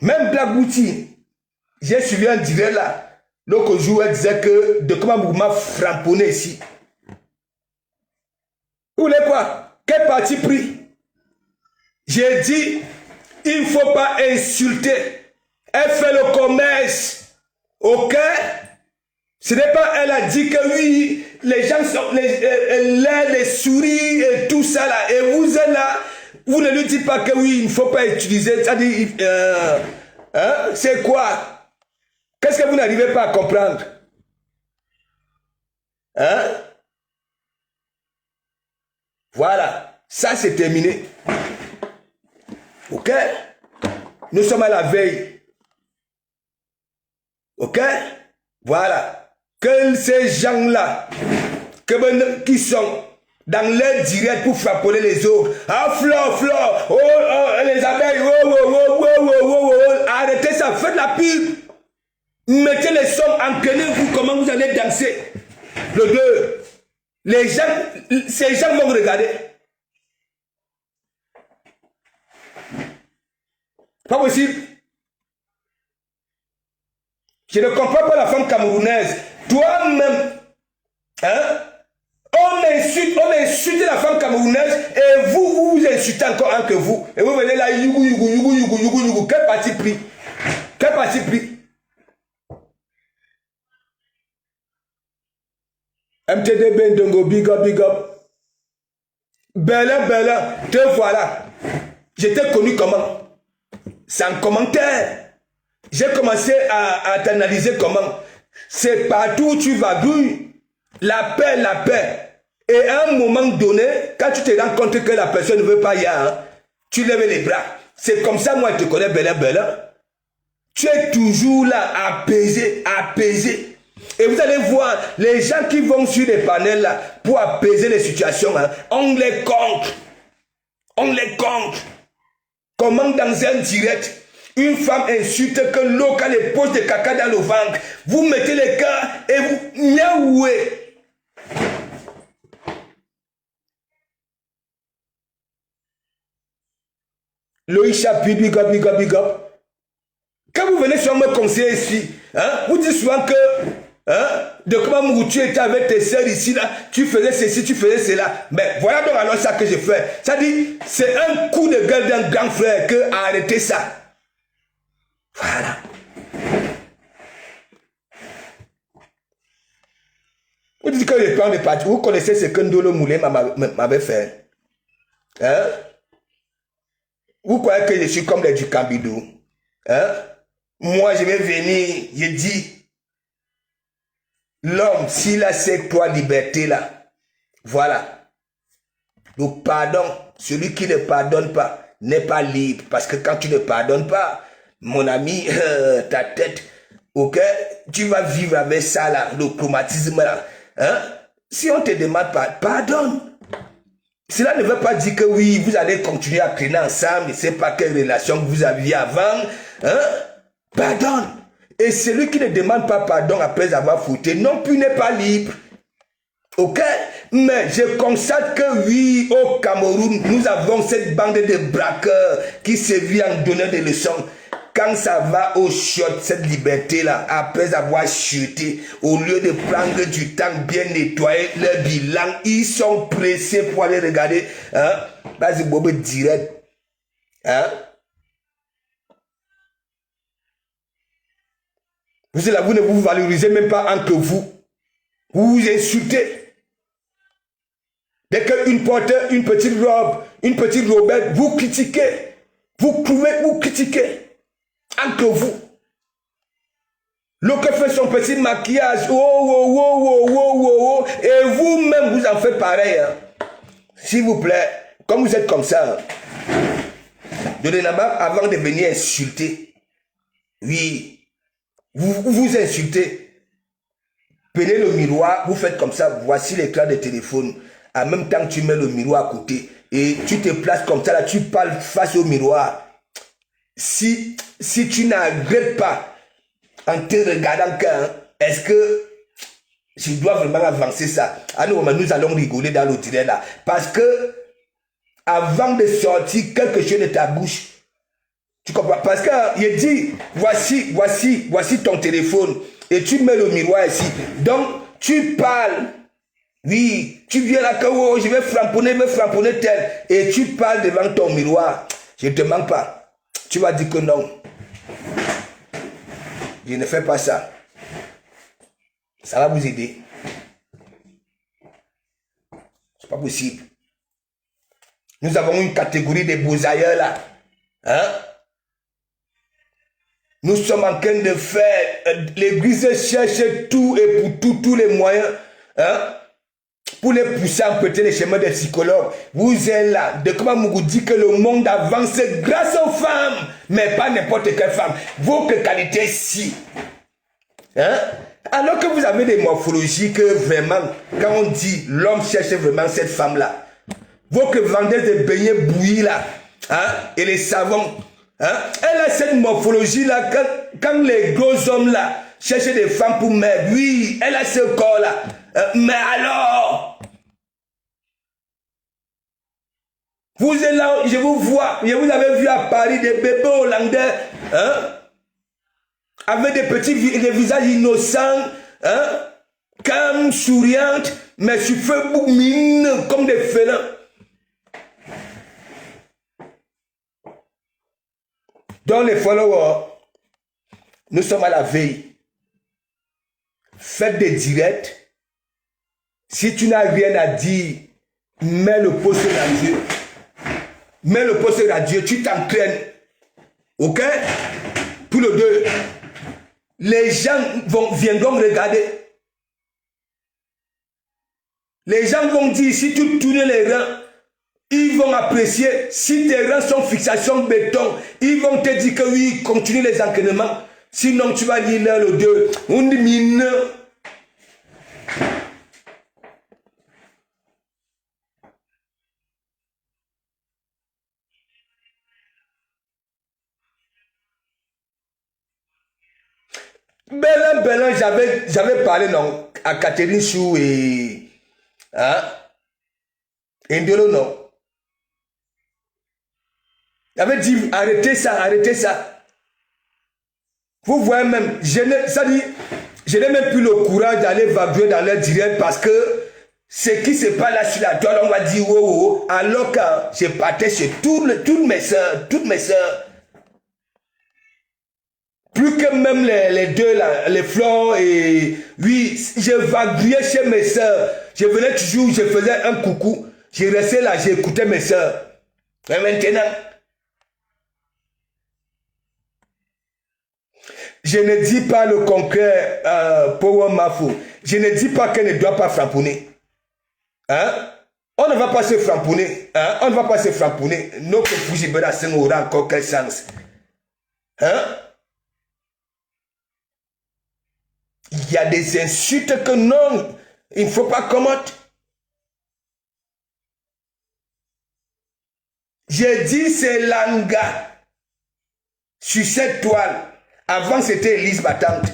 Même Black Bouti, j'ai suivi un direct là. L'autre jour, elle disait que de comment vous m'avez framponné ici. Vous voulez quoi? Quel parti pris? J'ai dit, il ne faut pas insulter. Elle fait le commerce. Ok? Ce n'est pas elle a dit que oui, les gens sont les souris et tout ça là. Et vous êtes là, vous ne lui dites pas que oui, il ne faut pas utiliser. Ça dit, hein? C'est quoi? Qu'est-ce que vous n'arrivez pas à comprendre? Hein? Voilà, ça c'est terminé. Ok? Nous sommes à la veille. Ok? Voilà. Que ces gens-là, qui sont dans leur direct pour frapper les autres. Ah, Flore, oh, les abeilles, arrêtez ça, faites la pub. Mettez les sons, entraînez vous comment vous allez danser. Le 2. Les gens, ces gens vont regarder. Pas possible. Je ne comprends pas la femme camerounaise. Toi-même, hein? On insulte la femme camerounaise et vous insultez encore un que vous. Et vous venez là, yougou. Quel parti pris? Quel parti pris? MTDB Ndongo, big up. Bella, te voilà. Je t'ai connu comment? Sans commentaire. J'ai commencé à t'analyser comment. C'est partout où tu vas, la paix. Et à un moment donné, quand tu te rends compte que la personne ne veut pas y aller, tu lèves les bras. C'est comme ça, moi, je te connais, Bella. Tu es toujours là, apaisé. Et vous allez voir, les gens qui vont sur les panels là, pour apaiser les situations, hein, on les compte. Comment dans un direct, une femme insulte que l'autre a les poches de caca dans le ventre. Vous mettez les cœurs et vous miaouez. Loïc Chapi, big up. Quand vous venez sur me conseiller ici, hein, vous dites souvent que de comment tu étais avec tes soeurs ici, là, tu faisais ceci, tu faisais cela. Mais voilà donc alors ça que je fais. Ça dit, c'est un coup de gueule d'un grand frère que arrêtez ça. Voilà. Vous dites que les plans de parti, vous connaissez ce que Ndolo Moulé m'avait fait. Hein? Vous croyez que je suis comme les du Cambidou? Hein? Moi, je vais venir, je dis, l'homme, s'il a cette toi liberté là, voilà. Le pardon, celui qui ne pardonne pas n'est pas libre. Parce que quand tu ne pardonnes pas, mon ami, ta tête, ok, tu vas vivre avec ça là, le traumatisme là. Hein? Si on te demande pardonne. Cela ne veut pas dire que oui, vous allez continuer à traîner ensemble, je ne sais pas quelle relation vous aviez avant. Hein? Pardonne. Et celui qui ne demande pas pardon après avoir foutu non plus n'est pas libre. Ok? Mais je constate que oui, au Cameroun, nous avons cette bande de braqueurs qui se vit en donnant des leçons. Quand ça va au shot, cette liberté-là, après avoir chuté, au lieu de prendre du temps bien nettoyer leur bilan, ils sont pressés pour aller regarder. Hein? Vas-y, Bobo, direct. Hein? Vous êtes là, vous ne vous valorisez même pas entre vous. Vous vous insultez. Dès qu'une porte une petite robe, une petite robette, vous critiquez. Vous trouvez, vous critiquez. Entre vous. L'autre fait son petit maquillage. Et vous-même, vous en faites pareil. Hein. s'il vous plaît, comme vous êtes comme ça, dorénavant, avant de venir insulter, oui, vous insultez, prenez le miroir, vous faites comme ça, voici l'écran de téléphone, en même temps tu mets le miroir à côté, et tu te places comme ça, là, tu parles face au miroir. Si tu n'arrêtes pas en te regardant, est-ce que je dois vraiment avancer ça? À nous, nous allons rigoler dans le direct là. Parce que avant de sortir quelque chose de ta bouche, tu comprends? Parce qu'il dit, voici ton téléphone. Et tu mets le miroir ici. Donc, tu parles. Oui, tu viens là que oh, je vais framponner tel. Et tu parles devant ton miroir. Je ne te manque pas. Tu vas dire que non. Je ne fais pas ça. Ça va vous aider. C'est pas possible. Nous avons une catégorie de beaux ailleurs là. Hein? Nous sommes en train de faire. L'église cherche tout et pour tous les moyens. Hein? Pour les pousser à emprunter les chemins des psychologues. Vous êtes là. De comment vous dit que le monde avance grâce aux femmes. Mais pas n'importe quelle femme. Votre qualité si. Hein? Alors que vous avez des morphologies que vraiment, quand on dit l'homme cherche vraiment cette femme-là. Votre vendeuse de beignets bouillis là. Hein? Et les savons. Hein? Elle a cette morphologie-là. Quand les gros hommes là cherchent des femmes pour mettre. Oui, elle a ce corps-là. Mais alors, vous êtes là, je vous vois, je vous avais vu à Paris des bébés hollandais, hein, avec des petits des visages innocents, hein, calmes, souriantes, mais sur feu mine comme des félins. Dans les followers, nous sommes à la veille. Faites des directs. Si tu n'as rien à dire, mets le post sur radio. Mets le post sur radio, tu t'entraînes. Ok? Pour le 2. Les gens viendront regarder. Les gens vont dire, si tu tournes les reins, ils vont apprécier. Si tes reins sont fixation béton, ils vont te dire que oui, continue les entraînements. Sinon, tu vas lire l'un le 2. On dit mine. Belen, j'avais parlé non, à Catherine Chou et Ndolo non. J'avais dit arrêtez ça. Vous voyez même, je n'ai même plus le courage d'aller vaguer dans leur direct parce que ce qui se passe là sur la toile, on va dire oh, alors que je partais chez toutes mes soeurs. Plus que même les deux là, les fleurs et oui, je vaguais chez mes soeurs. Je venais toujours, je faisais un coucou. Je restais là, j'écoutais mes soeurs. Mais maintenant, je ne dis pas le concret Power Mafo. Je ne dis pas qu'elle ne doit pas framponner. Hein? On ne va pas se framponner. Hein? On ne va pas se framponner. Notre Fujibera aura encore quel sens? Hein? Il y a des insultes que non, il ne faut pas commettre. J'ai dit c'est Langa sur cette toile. Avant c'était Elise Battante.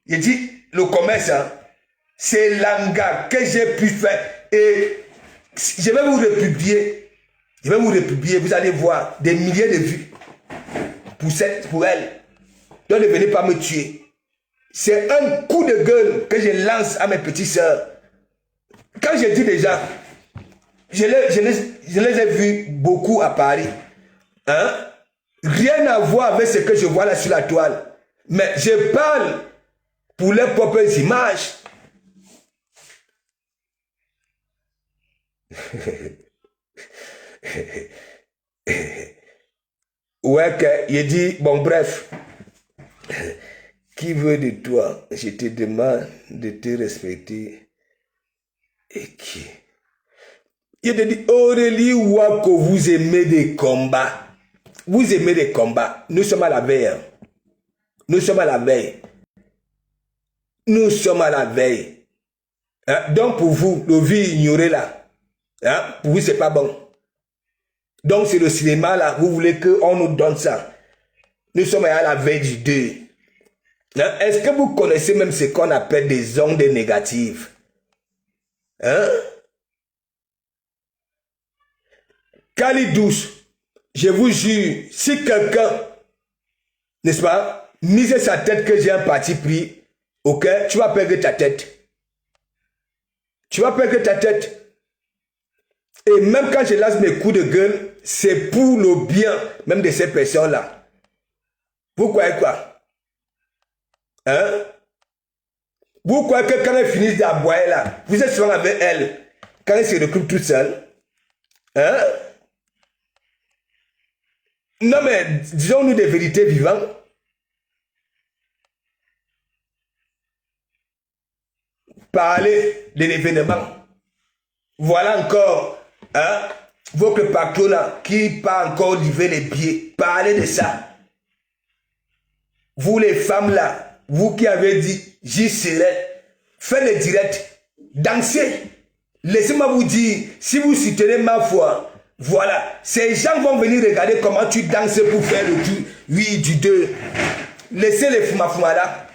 J'ai dit le commerce, hein, c'est Langa que j'ai pu faire. Et je vais vous republier. Vous allez voir des milliers de vues pour elle. Donc ne venez pas me tuer. C'est un coup de gueule que je lance à mes petites sœurs. Quand je dis déjà, je les ai vus beaucoup à Paris. Hein? Rien à voir avec ce que je vois là sur la toile. Mais je parle pour leurs propres images. Ouais, que il dit, bon bref. Qui veut de toi? Je te demande de te respecter. Et qui? Il te dit, Aurélie Wako, vous aimez des combats. Vous aimez des combats. Nous sommes à la veille. Nous sommes à la veille. Nous sommes à la veille. Hein? Donc pour vous, le vie ignoré là, hein? Pour vous, c'est pas bon. Donc c'est le cinéma là, vous voulez qu'on nous donne ça. Nous sommes à la veille du 2. Hein? Est-ce que vous connaissez même ce qu'on appelle des ondes négatives? Hein? Kali douce, je vous jure, si quelqu'un, n'est-ce pas, mise sa tête que j'ai un parti pris, ok, tu vas perdre ta tête. Tu vas perdre ta tête. Et même quand je lance mes coups de gueule, c'est pour le bien même de ces personnes-là. Vous croyez quoi? Hein? Vous croyez que quand elles finissent d'aboyer là, vous êtes souvent avec elles, quand elles se regroupent toutes seules? Hein? Non mais, disons-nous des vérités vivantes. Parler de l'événement. Voilà encore, hein, votre patron là, qui pas encore livré les pieds. Parlez de ça. Vous les femmes là, vous qui avez dit, j'y serai, faites le direct, dansez. Laissez-moi vous dire, si vous soutenez ma foi, voilà, ces gens vont venir regarder comment tu danses pour faire le du 8, du 2. Laissez les fuma là.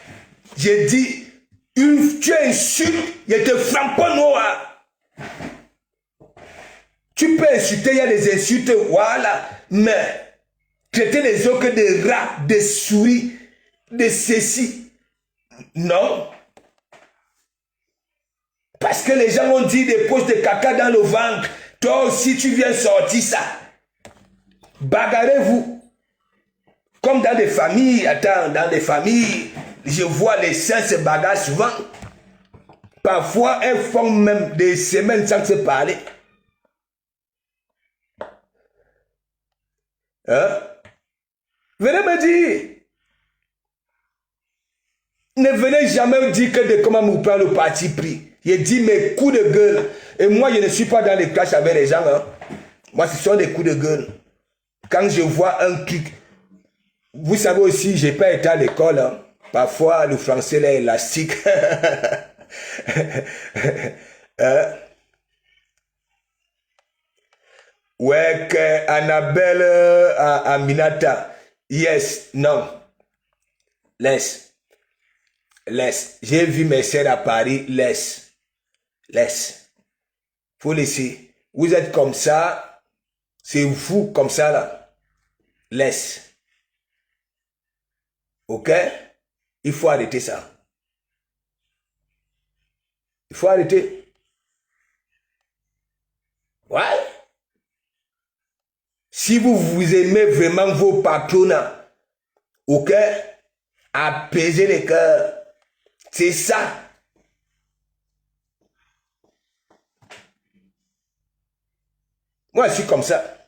J'ai dit, tu insultes, je te frappe pas noir. Tu peux insulter, il y a des insultes, voilà, mais traiter les autres que des rats, des souris, des ceci. Non. Parce que les gens ont dit des poches de caca dans le ventre. Toi aussi, tu viens sortir ça. Bagarrez-vous. Comme dans des familles, attends, dans des familles, je vois les sœurs se bagarrent souvent. Parfois, elles font même des semaines sans se parler. Hein? Venez me dire. Ne venez jamais me dire que de comment vous prend le parti pris. J'ai dit mes coups de gueule. Et moi, je ne suis pas dans les clashs avec les gens. Hein. Moi, ce sont des coups de gueule. Quand je vois un truc, vous savez aussi, je n'ai pas été à l'école. Hein. Parfois, le français est élastique. Ouais, que Annabelle Aminata. Yes, non. Laisse. J'ai vu mes sœurs à Paris. Laisse. Faut laisser. Vous êtes comme ça. C'est vous comme ça là. Laisse. Ok? Il faut arrêter ça. Il faut arrêter. Ouais. Si vous aimez vraiment vos patronats, ok? Apaiser les cœurs. C'est ça. Moi, je suis comme ça.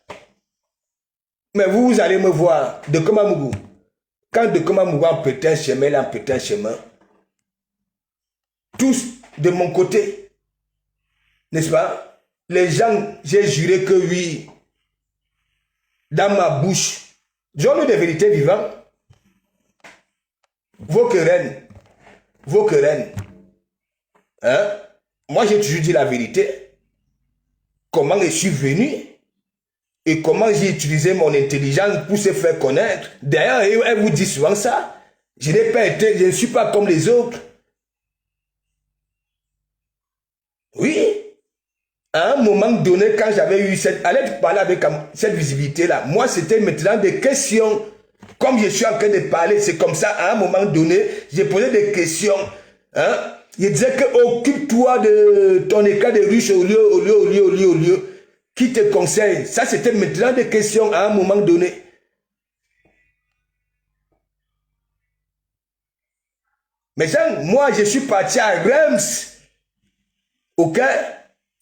Mais vous allez me voir de Komamougou. Quand de Komamougou en pété un chemin, là, en pété un chemin, tous de mon côté, n'est-ce pas? Les gens, j'ai juré que oui, dans ma bouche, disons-nous des vérités vivantes, vos querelles, hein? Moi, j'ai toujours dit la vérité. Comment je suis venu et comment j'ai utilisé mon intelligence pour se faire connaître. D'ailleurs, elle vous dit souvent ça. Je n'ai pas été, je ne suis pas comme les autres. Oui. À un moment donné, quand j'avais eu cette... Allez parler avec cette visibilité-là. Moi, c'était maintenant des questions. Comme je suis en train de parler, c'est comme ça. À un moment donné, j'ai posé des questions. Hein? Je disais que occupe-toi de ton écart de ruche au lieu. Qui te conseille? Ça, c'était maintenant des questions à un moment donné. Mais ça, moi, je suis parti à Reims. Ok?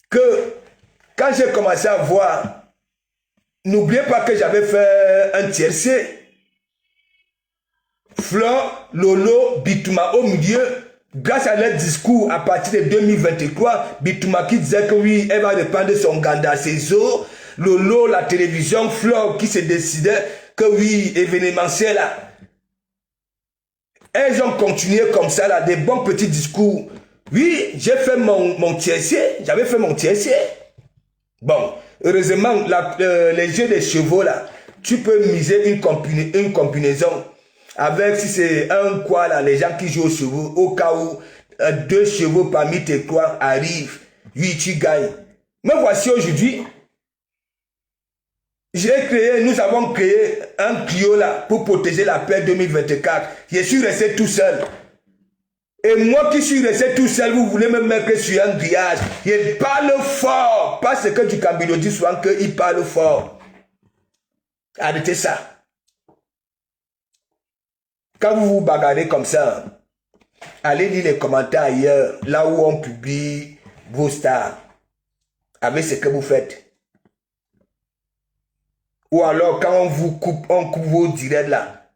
Que quand j'ai commencé à voir, n'oubliez pas que j'avais fait un tiercé. Flore, Lolo, Bituma au milieu. grâce à leur discours, à partir de 2023, Bitumaki disait que oui, elle va reprendre son Ganda Cézo, Lolo, la télévision, Flore, qui se décidait que oui, événementiel là. Elles ont continué comme ça là, des bons petits discours. Oui, j'ai fait mon tiercier, j'avais fait mon tiercier. Bon, heureusement, les jeux des chevaux là, tu peux miser une combinaison. Avec, si c'est un quoi là, les gens qui jouent aux chevaux, au cas où 2 chevaux parmi tes 3 arrivent, oui, tu gagnes. Mais voici aujourd'hui, nous avons créé un Clio là pour protéger la paix 2024. Je suis resté tout seul. Et moi qui suis resté tout seul, vous voulez me mettre sur un grillage. Il parle fort. Parce que du Cambino dit souvent qu'il parle fort. Arrêtez ça. Quand vous vous bagarrez comme ça, allez lire les commentaires ailleurs, là où on publie vos stars, avec ce que vous faites. Ou alors quand on coupe vos directs là,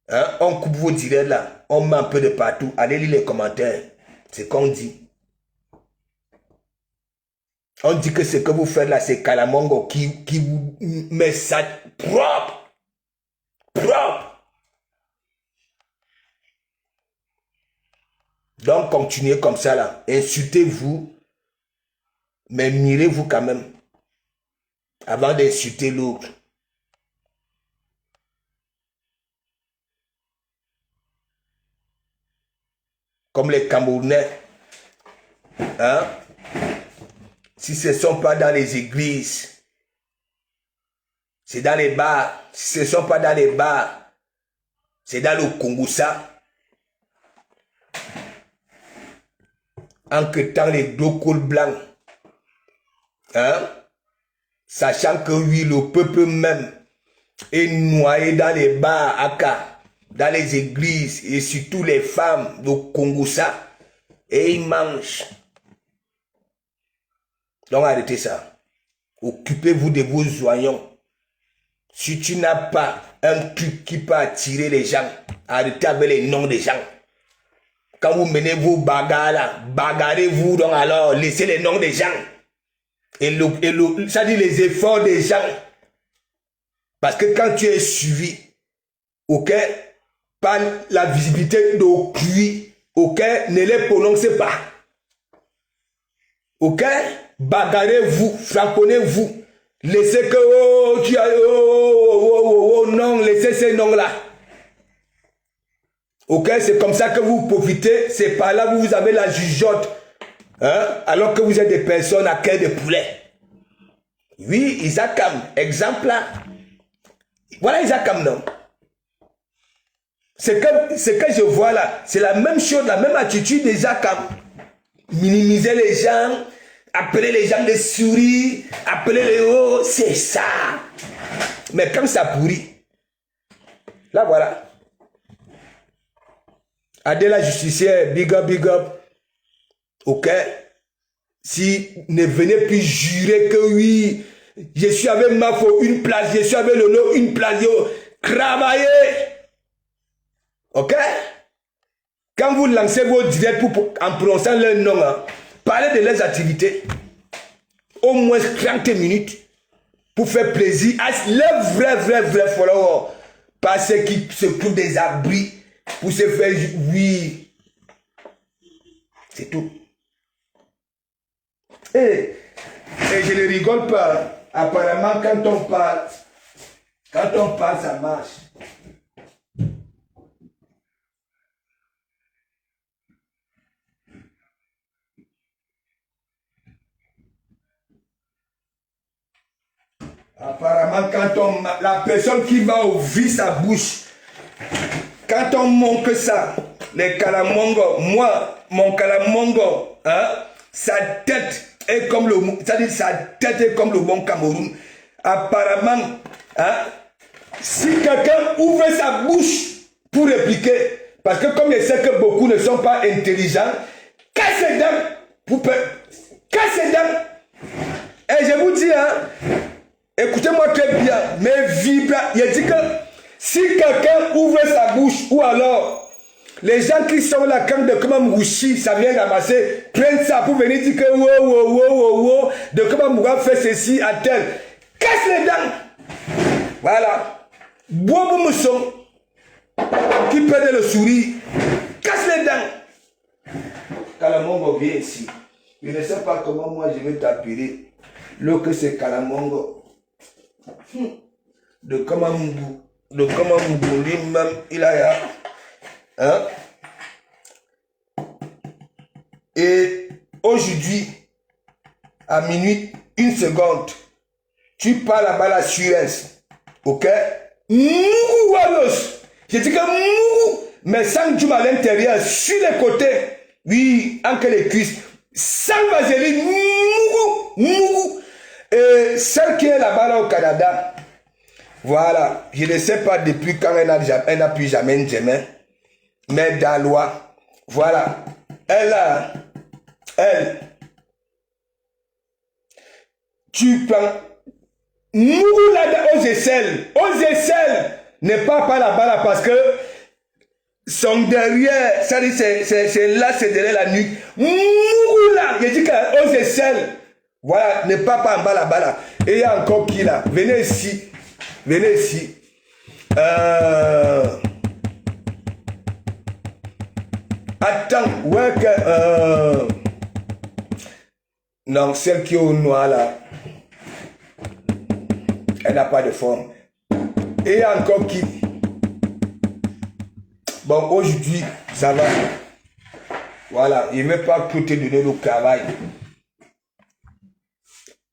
hein, on coupe vos directs là, on met un peu de partout, allez lire les commentaires, c'est qu'on dit. On dit que ce que vous faites là, c'est Kalamongo qui vous met ça propre. Propre. Donc, continuez comme ça là. Insultez-vous, mais mirez-vous quand même avant d'insulter l'autre. Comme les Camerounais. Hein? Si ce ne sont pas dans les églises, c'est dans les bars. Si ce ne sont pas dans les bars, c'est dans le Kongoussa. En que temps les deux cols blancs, hein, sachant que oui, le peuple même est noyé dans les bars Aka, dans les églises et surtout les femmes de Kongoussa, et ils mangent. Donc arrêtez ça. Occupez-vous de vos oignons. Si tu n'as pas un truc qui peut attirer les gens, arrêtez avec les noms des gens. Quand vous menez vos bagarres là, bagarrez-vous donc alors, laissez les noms des gens. Ça dit les efforts des gens. Parce que quand tu es suivi, ok, par la visibilité d'autrui, ok, ne les prononcez pas. Ok, bagarrez-vous, frapponnez-vous. Laissez que, oh, tu as, oh, non, laissez ces noms-là. Ok, c'est comme ça que vous profitez, c'est par là que vous avez la jugeote, hein, alors que vous êtes des personnes à cœur de poulet. Oui, Isakam, exemple là. Voilà Isakam, non. Ce que je vois là, c'est la même chose, la même attitude d'Isakam. Minimiser les gens, appeler les gens des souris, appeler les hauts, c'est ça. Mais comme ça pourrit, là voilà. Adela justicière, big up. Ok? Si ne venez plus jurer que oui, je suis avec Mafo une place, je suis avec Lolo une place, travaillez. Ok? Quand vous lancez vos directs en prononçant leur nom, hein, parlez de leurs activités. Au moins 30 minutes pour faire plaisir à leurs vrais followers. Pas ceux qui se trouvent des abris. Pour se faire, oui, c'est tout. Et je ne rigole pas. Apparemment, quand on parle, ça marche. Apparemment, quand la personne qui va ouvrir sa bouche, quand on montre ça, les Kalamongo, moi, mon Kalamongo, hein, sa tête est comme le, c'est-à-dire sa tête est comme le bon Cameroun. Apparemment, hein, si quelqu'un ouvre sa bouche pour répliquer, parce que comme je sais que beaucoup ne sont pas intelligents, casse les dents, casse les dents. Et je vous dis, hein, écoutez-moi très bien, mais vibre, il dit que si quelqu'un ouvre sa bouche, ou alors Les gens qui sont là, quand de Kamamouchi, ça vient ramasser, prennent ça pour venir dire que wow, de Kamamouga fait ceci à tel. Casse les dents. Voilà. Bobo Mousson, qui perdait le sourire, casse les dents. Kalamongo vient ici. Je ne sais pas comment moi je vais t'appeler. L'autre c'est Kalamongo. De Kamamougu lui-même, il a... Hein? Et aujourd'hui, à minuit, 1 seconde, tu parles là-bas la Suez. Ok? Mougou Walos. Je dis que mougou, mais sans du à l'intérieur, sur les côtés. Oui, en que les cuisses. Sans vaseline, mougou. Et celle qui est là-bas là, au Canada, voilà, je ne sais pas depuis quand elle n'a plus jamais jamais. Mais Dalois, voilà, tu prends Moulada aux aisselles n'est pas là-bas là parce que son derrière, ça dit c'est là, c'est derrière la nuque. Moula, je dis qu'aux aisselles, voilà, n'est pas en bas là-bas là. Et il y a encore qui là, venez ici. Attends, ouais que... Non, celle qui est au noir là, elle n'a pas de forme. Et encore qui? Bon, aujourd'hui, ça va. Voilà, il ne veut pas tout te donner le travail.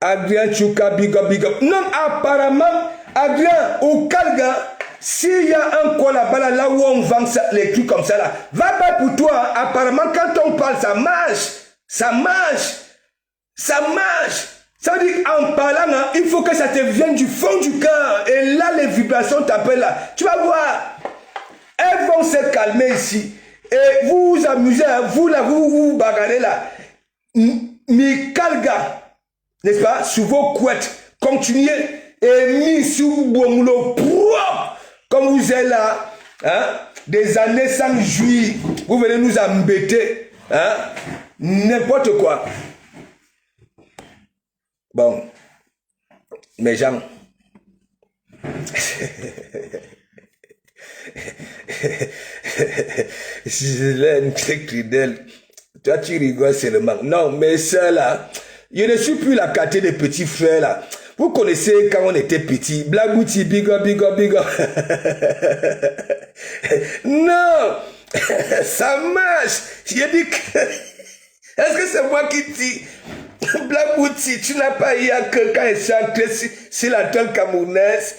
Adrien Chouka, big up. Non, apparemment, Adrien, au Calga, s'il y a un coin là-bas, là où on vend ça, les trucs comme ça, là, va pas pour toi. Apparemment, quand on parle, ça marche. Ça veut dire qu'en parlant, hein, il faut que ça te vienne du fond du cœur. Et là, les vibrations t'appellent là. Tu vas voir. Elles vont se calmer ici. Et vous vous amusez, hein, vous là, vous bagarrez là. Mikalga, n'est-ce pas, sous vos couettes, continuez. Et mis sous Bouamoulo propre, comme vous êtes là, hein, des années sans jouir, vous venez nous embêter, hein, n'importe quoi. Bon, mes gens, je l'aime, c'est Cridel. Toi, tu rigoles seulement. Non, mais ça là, je ne suis plus la caté des petits frères là. Vous connaissez quand on était petit, Blagouti, big up. Non, ça marche. J'ai dit que... Est-ce que c'est moi qui dis, Blagouti, tu n'as pas eu à quelqu'un et chanté sur la terre camerounaise,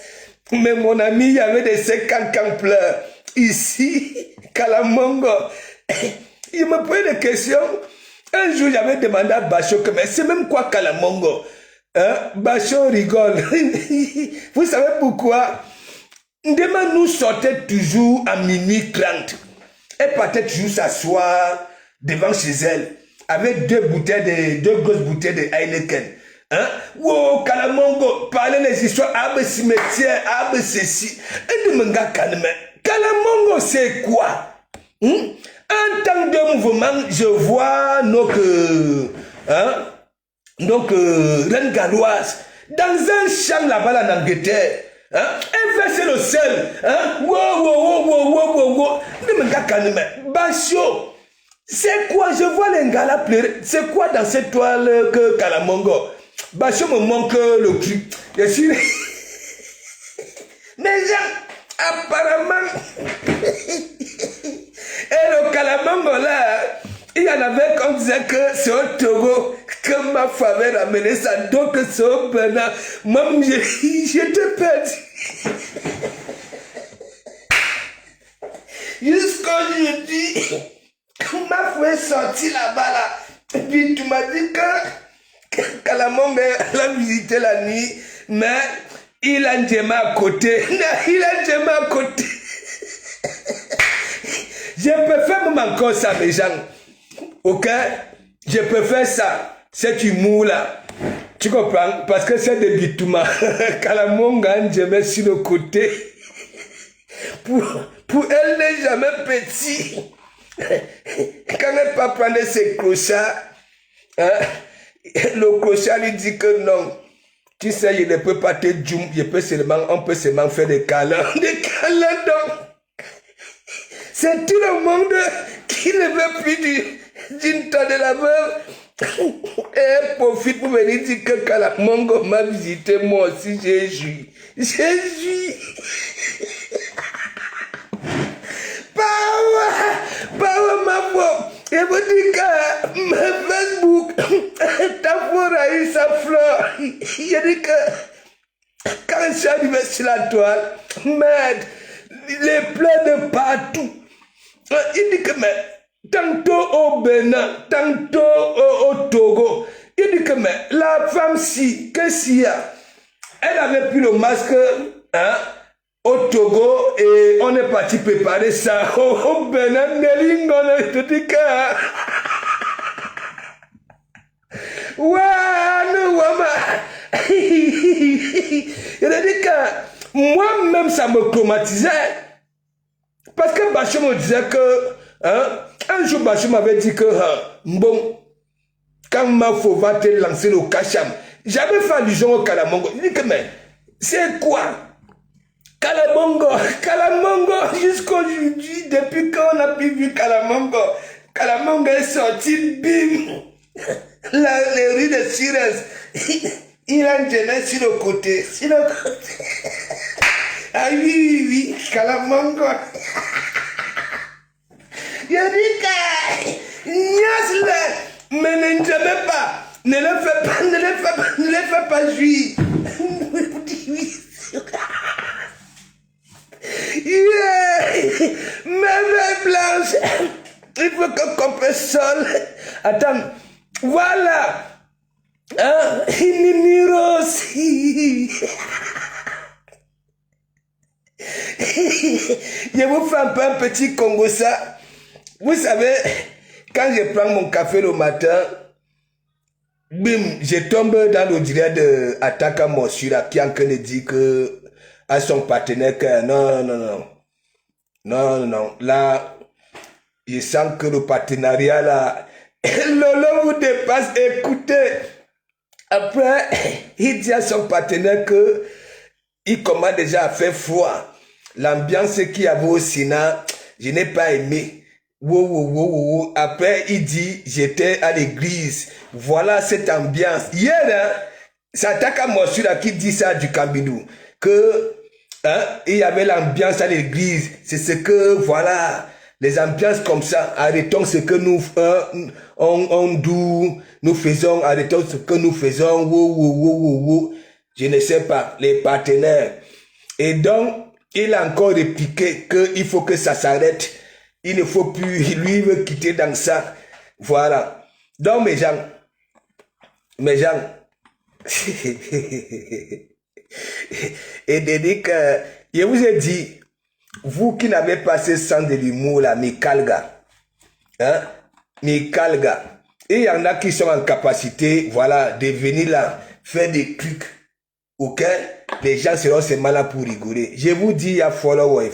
mais mon ami, il y avait des 50 ans pleurent. Ici, Kalamongo, il me posait des questions. Un jour, j'avais demandé à Bacho que, mais c'est même quoi Kalamongo? Hein? Bacho rigole. Vous savez pourquoi? Ndema nous sortait toujours à minuit 30. Elle partait toujours s'asseoir devant chez elle avec deux grosses bouteilles de Heineken. Hein? Wow, Kalamongo, parler les histoires, abe cimetière, abe ceci. Et de menga calme. Kalamongo, c'est quoi? En tant de mouvement, je vois donc reine galloise dans un champ là-bas en Angleterre. Hein? Elle versait le sel. Hein? Wow. Ne me gars calme. Basio, c'est quoi? Je vois les gars là pleurer. C'est quoi dans cette toile que Kalamongo? Basio me manque le cul. Je suis... Mais apparemment... Et le Kalamongo là, il y en avait qu'on disait que c'est au Togo que ma femme avait ramené ça, donc c'est au Bénin. Même j'étais perdu. Jusqu'aujourd'hui, ma femme est sortie là-bas là. Et puis tu m'as dit que Kalamongo l'a visité la nuit, mais il a un diamant à côté. Je peux faire même encore ça, mes gens. Ok? Je peux faire ça. Cet humour-là. Tu comprends? Parce que c'est des bitouma. Kalamonga, je mets sur le côté. Pour elle n'est jamais petit. Quand elle pas prendre ses crochards, hein, le crochat lui dit que non. Tu sais, je ne peux pas te djum, on peut seulement faire des câlins. Des câlins, donc. C'est tout le monde qui ne veut plus d'une tonne de la veuve. Et elle profite pour venir dire que quand la Mongo m'a visité, moi aussi j'ai joui. J'ai joui. Power, ma voix. Je vous dis que Facebook, ta voix a eu sa fleur. Il dit que quand je suis arrivé sur la toile, merde, les pleurs de partout. Il dit que, mais, tantôt au Bénin, tantôt au Togo, il dit que, mais, la femme-ci, qu'est-ce qu'il y a? Elle avait pris le masque, hein, au Togo, et on est parti préparer ça au Bénin, je te dis que, ouais, nous, je te dis que, moi-même, ça me traumatisait. Parce que Bachou me disait que, hein, un jour Bachou m'avait dit que, bon, quand Mafo va te lancer le Kacham, j'avais fait allusion au Kalamongo. Il dit que, mais, c'est quoi? Kalamongo, jusqu'aujourd'hui, depuis qu'on a plus vu Kalamongo est sorti, bim, les rues de Sires, il a une jeunesse sur le côté, Ah oui, Kalamongo. Il dit que, mais ne jamais pas, ne le fais pas jouir. Maman blanche, il faut que compresse sol. Attends, voilà. Hein, Niro aussi. Je vous fais un peu un petit Congo ça. Vous savez, quand je prends mon café le matin, bim, je tombe dans le direct de Ataka Mossura qui est en train de dire que à son partenaire que non. Là, je sens que le partenariat là, Lolo vous dépasse. Écoutez, après, il dit à son partenaire que il commence déjà à faire froid. L'ambiance qu'il y avait au Sénat, je n'ai pas aimé. Wow. Après, il dit, j'étais à l'église. Voilà cette ambiance. Hier, hein, c'est Ataka Mossura qui dit ça du Kambidou. Que, hein, il y avait l'ambiance à l'église. C'est ce que, voilà, les ambiances comme ça. Arrêtons ce que nous, nous faisons. Arrêtons ce que nous faisons. Wow. Je ne sais pas, les partenaires. Et donc, il a encore répliqué qu'il faut que ça s'arrête. Il ne faut plus, lui il veut quitter dans ça. Voilà. Donc mes gens, et de dire que, je vous ai dit, vous qui n'avez pas ce sens de l'humour là, Mikalga, hein, Mikalga, et il y en a qui sont en capacité, voilà, de venir là, faire des trucs, ok, les gens seront seulement là pour rigoler. Je vous dis, il y a follower.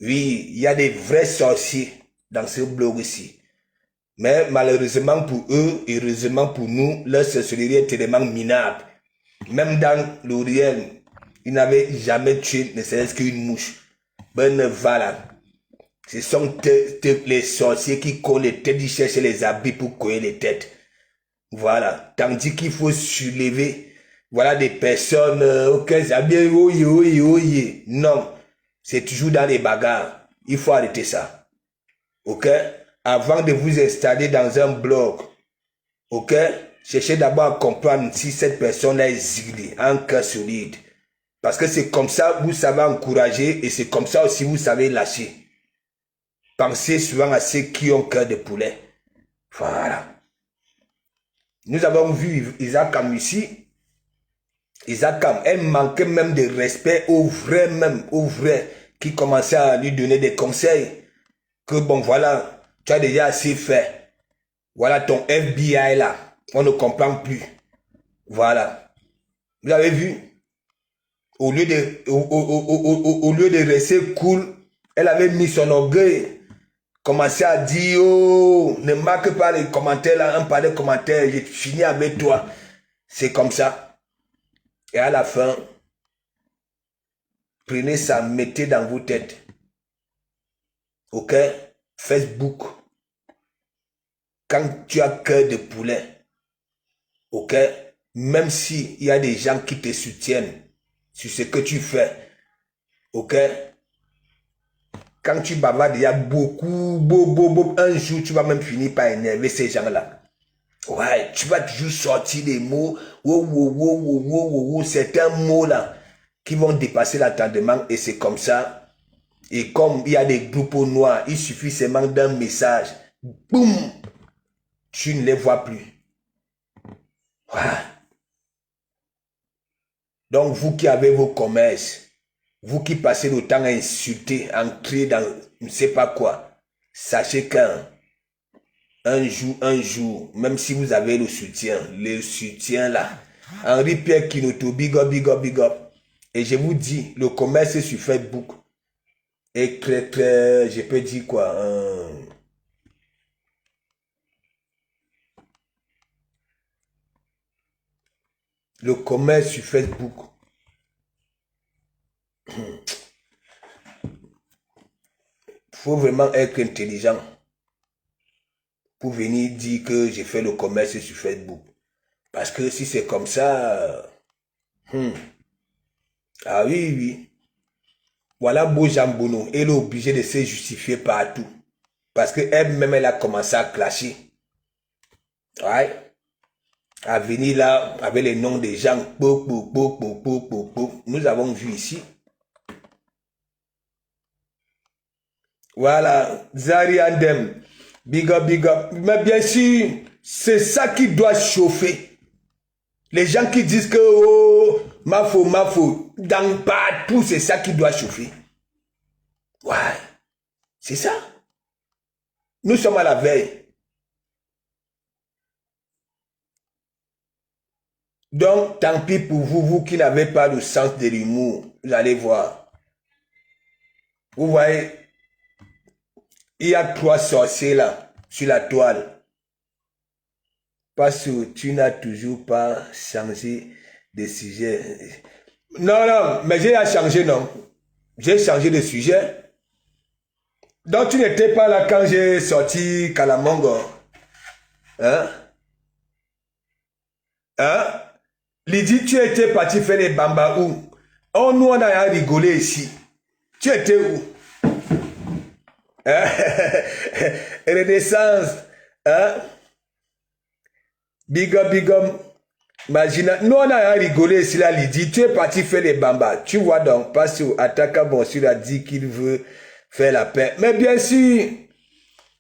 Oui, il y a des vrais sorciers dans ce blog ici. Mais malheureusement pour eux, et heureusement pour nous, leur sorcellerie est tellement minable. Même dans le réel, ils n'avaient jamais tué ne serait-ce qu'une mouche. Ben voilà. Ce sont les sorciers qui collent les têtes, ils cherchent les habits pour coller les têtes. Voilà. Tandis qu'il faut soulever, voilà, des personnes, ok, ça bien, oye. Non. C'est toujours dans les bagarres. Il faut arrêter ça. Ok? Avant de vous installer dans un blog, ok? Cherchez d'abord à comprendre si cette personne-là est zélée, un cœur solide. Parce que c'est comme ça vous savez encourager et c'est comme ça aussi vous savez lâcher. Pensez souvent à ceux qui ont cœur de poulet. Voilà. Nous avons vu Isaac Am ici. Isaac Am, elle manquait même de respect au vrai, qui commençait à lui donner des conseils. Que bon, voilà, tu as déjà assez fait. Voilà ton FBI là, on ne comprend plus. Voilà. Vous avez vu? Au lieu de rester cool, elle avait mis son orgueil. commencer à dire, oh, ne marque pas les commentaires là, un par les commentaires, j'ai fini avec toi. C'est comme ça. Et à la fin, prenez ça, mettez dans vos têtes. Ok? Facebook. Quand tu as cœur de poulet, ok? Même s'il y a des gens qui te soutiennent sur ce que tu fais, ok? Quand tu bavardes, il y a beaucoup, un jour, tu vas même finir par énerver ces gens-là. Ouais, tu vas toujours sortir des mots, certains mots-là qui vont dépasser l'entendement et c'est comme ça. Et comme il y a des groupes noirs, il suffit seulement d'un message. Boum! Tu ne les vois plus. Ouais. Donc, vous qui avez vos commerces, vous qui passez le temps à insulter, à entrer dans je ne sais pas quoi, sachez qu'un jour, même si vous avez le soutien là, Henri-Pierre Kinoto, big up, big up, big up. Et je vous dis, le commerce sur Facebook est très, je peux dire quoi, le commerce sur Facebook, faut vraiment être intelligent pour venir dire que j'ai fait le commerce sur Facebook. Parce que si c'est comme ça, ah oui. Voilà Bojambono, elle est obligée de se justifier partout. Parce qu'elle-même, elle a commencé à clasher. Ouais. À venir là, avec les noms des gens. Nous avons vu ici. Voilà. Zari Andem. Big up, big up. Mais bien sûr, c'est ça qui doit chauffer. Les gens qui disent que, oh, ma faute. Dans partout, c'est ça qui doit chauffer. Ouais. C'est ça. Nous sommes à la veille. Donc, tant pis pour vous, vous qui n'avez pas le sens de l'humour, vous allez voir. Vous voyez, il y a 3 sorciers là, sur la toile. Parce que tu n'as toujours pas changé de sujet. Non, mais j'ai changé, non. J'ai changé de sujet. Donc, tu n'étais pas là quand j'ai sorti Kalamongo. Hein? Hein? Lydie, tu étais parti faire les bambas où? Oh, nous, on a rigolé ici. Tu étais où? Renaissance. Hein? Big up. Imagine, nous on a rigolé ici là, Lydie. Tu es parti faire les bambas. Tu vois donc, parce que Ataka Bonsur a dit qu'il veut faire la paix. Mais bien sûr,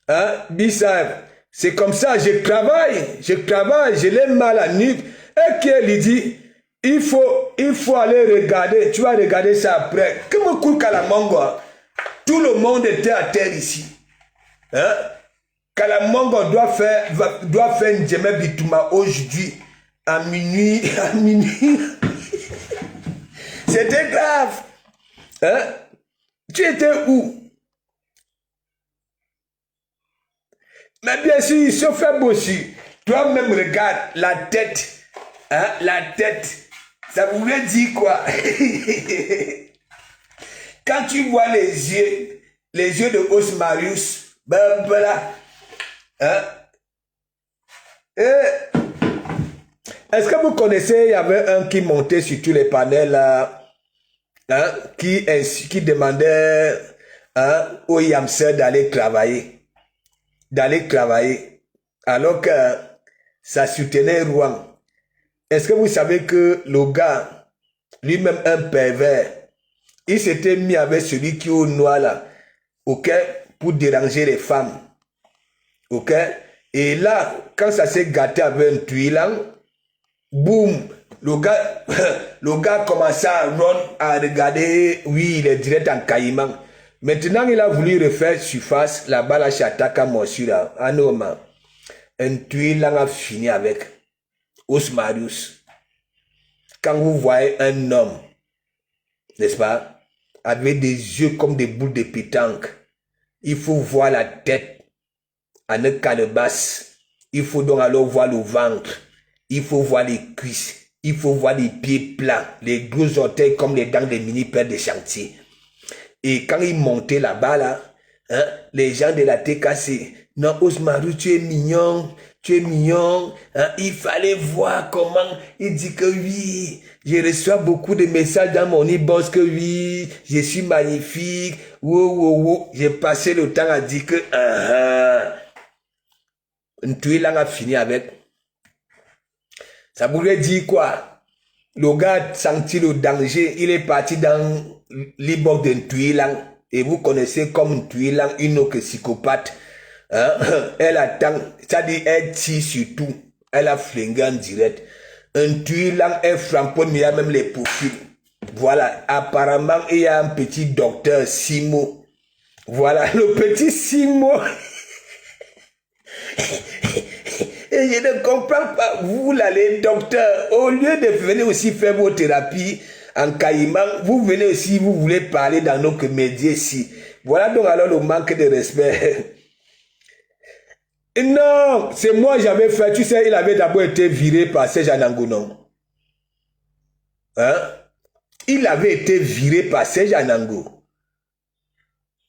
hein, Bissar, c'est comme ça, je travaille, je l'ai mal à nuque. Et qui Lydie, il faut aller regarder, tu vas regarder ça après. Comme coup Kalamongo, tout le monde était à terre ici. Hein? Kalamongo doit faire une Djemé Bitouma aujourd'hui à minuit. C'était grave. Hein? Tu étais où? Mais bien sûr, il se fait bosser. Toi-même, regarde la tête. Hein? La tête. Ça voulait dire quoi? Quand tu vois les yeux de Osmarius, ben voilà. Hein? Est-ce que vous connaissez, il y avait un qui montait sur tous les panels là, hein, qui demandait, hein, aux Yamsers d'aller travailler. Alors que ça soutenait Rouen. Est-ce que vous savez que le gars, lui-même un pervers, il s'était mis avec celui qui est au noir là, ok, pour déranger les femmes. Ok? Et là, quand ça s'est gâté avec un tuilan, boum, le gars commençait à regarder, oui, il est direct en caïman. Maintenant, il a voulu refaire surface, la balle à Chataka Morsura, un homme. Un tuilan a fini avec Osmarius. Quand vous voyez un homme, n'est-ce pas, avec des yeux comme des boules de pétanque, il faut voir la tête en une calebasse. Il faut donc alors voir le ventre. Il faut voir les cuisses. Il faut voir les pieds plats, les gros orteils comme les dents des mini-pères de chantier. Et quand il montait là-bas, là, hein, les gens de la TKC, non, Osmarou, tu es mignon, hein, il fallait voir comment, il dit que oui, je reçois beaucoup de messages dans mon e-boss que oui, je suis magnifique, wow. J'ai passé le temps à dire que, Ntuilang a fini avec. Ça voulait dire quoi? Le gars a senti le danger, il est parti dans l'e-box de Ntuilang. Et vous connaissez comme Ntuilang une autre psychopathe. Hein? Elle attend, c'est-à-dire elle tire sur tout. Elle a flingué en direct. Ntuilang est francophone, mais il y a même les profils. Voilà, apparemment il y a un petit docteur Simo. Voilà, le petit Simo. Et je ne comprends pas, vous là les docteurs, au lieu de venir aussi faire vos thérapies en caïman, vous venez aussi, vous voulez parler dans nos médias ici. Voilà donc alors le manque de respect. Non, c'est moi j'avais fait, tu sais, il avait d'abord été viré par Serge Anango, hein? Il avait été viré par Serge Anango.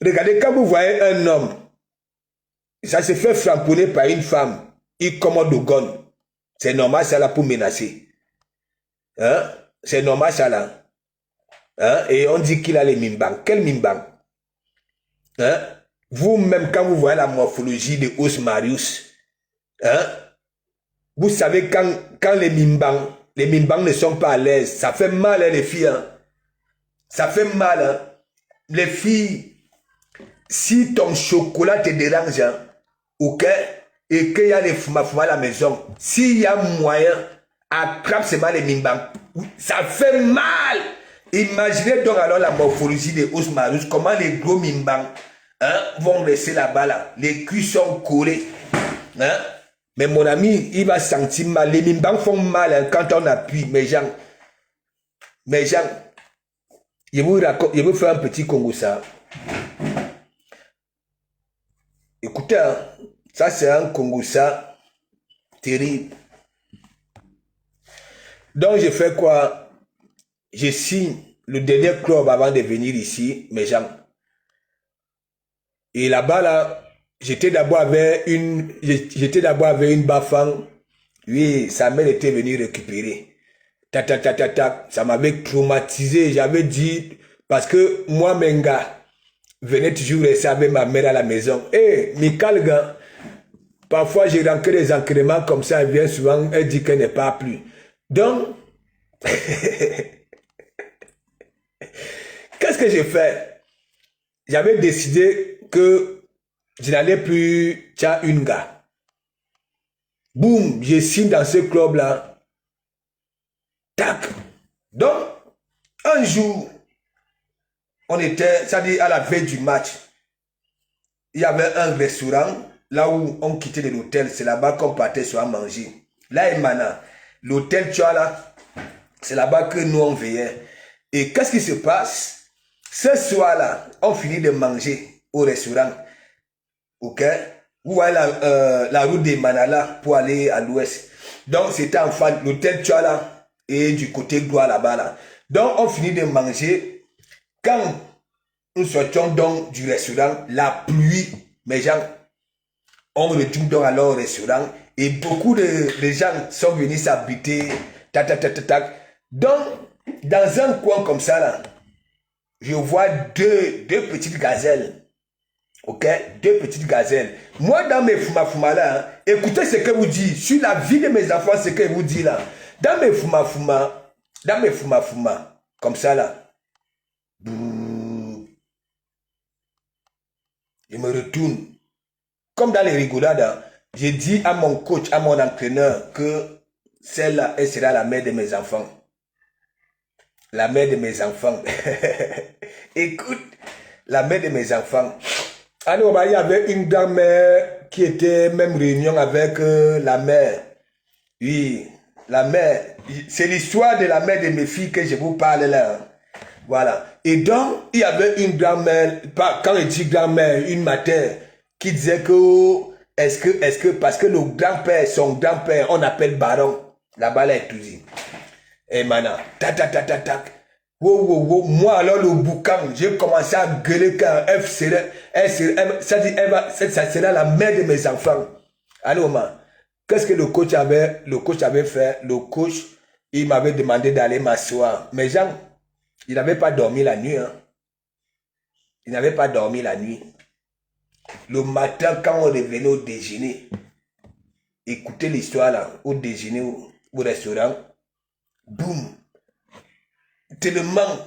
Regardez, quand vous voyez un homme, ça se fait framponner par une femme, il commande au gun. C'est normal ça là pour menacer. Hein? C'est normal ça là. Hein? Et on dit qu'il a les mimbang. Quel mimbang? Hein? Vous-même, quand vous voyez la morphologie de Os Marius, hein? Vous savez quand les mimbang ne sont pas à l'aise, ça fait mal hein, les filles. Hein? Ça fait mal. Hein? Les filles, si ton chocolat te dérange, hein, ok? Et qu'il y a les fuma à la maison, s'il y a moyen, attrape seulement les mimbang. Ça fait mal. Imaginez donc alors la morphologie de Os Marius, comment les gros mimbang hein, vont rester là-bas. Là. Les cuisses sont collés. Hein? Mais mon ami, il va sentir mal. Les mimbang font mal hein, quand on appuie. Mes gens, je vous faire un petit Congo ça. Écoutez, hein, ça c'est un Congo ça terrible. Donc je fais quoi? Je signe le dernier club avant de venir ici, mes gens. Et là-bas, là, j'étais d'abord avec une bafang. Oui, sa mère était venue récupérer. Ça m'avait traumatisé. J'avais dit, parce que moi, mes gars, venais toujours rester avec ma mère à la maison. Eh, Mikal, gars, parfois j'ai rencontré des encréments comme ça, elle vient souvent, elle dit qu'elle n'est pas plus. Donc, qu'est-ce que j'ai fait? J'avais décidé que je n'allais plus tcha une gars. Boum, je signe dans ce club-là. Tac. Donc, un jour, on était, c'est-à-dire à la veille du match, il y avait un restaurant, là où on quittait de l'hôtel, c'est là-bas qu'on partait soit manger. Là, Emana, l'hôtel, tu vois là, c'est là-bas que nous on veillait. Et qu'est-ce qui se passe? Ce soir-là, on finit de manger au restaurant. Ok? Vous voyez la route de Manala pour aller à l'ouest. Donc, c'était en face, l'hôtel Tchala et du côté Gloire là-bas. Là. Donc, on finit de manger. Quand nous sortions donc du restaurant, la pluie, mes gens, on retourne donc alors au restaurant et beaucoup de gens sont venus s'habiter. Donc, dans un coin comme ça, là, je vois deux petites gazelles. Ok, deux petites gazelles. Moi, dans mes fuma là, hein, écoutez ce que vous dites sur la vie de mes enfants, ce que vous dit là. Dans mes fuma, comme ça là. Je me retourne. Comme dans les rigolades, hein, j'ai dit à mon coach, à mon entraîneur que celle-là, elle sera la mère de mes enfants. La mère de mes enfants. Écoute, la mère de mes enfants. Alors, il y avait une dame qui était même réunion avec la mère. Oui, la mère. C'est l'histoire de la mère de mes filles que je vous parle là. Voilà. Et donc, il y avait une grand-mère, quand je dis grand-mère, une matin, qui disait que, est-ce que, parce que le grand-père, son grand-père, on appelle baron, là-bas, là, est tout dit. Et maintenant, tac, tac, tac, tac, tac. Wow, wow, wow. Moi, alors, le boucan, j'ai commencé à gueuler quand ça serait la mère de mes enfants. Alors, qu'est-ce que le coach avait fait? Le coach, il m'avait demandé d'aller m'asseoir. Mais Jean, il n'avait pas dormi la nuit. Hein. Il n'avait pas dormi la nuit. Le matin, quand on revenait au déjeuner, écoutez l'histoire là, au déjeuner, au restaurant, boum. Tellement,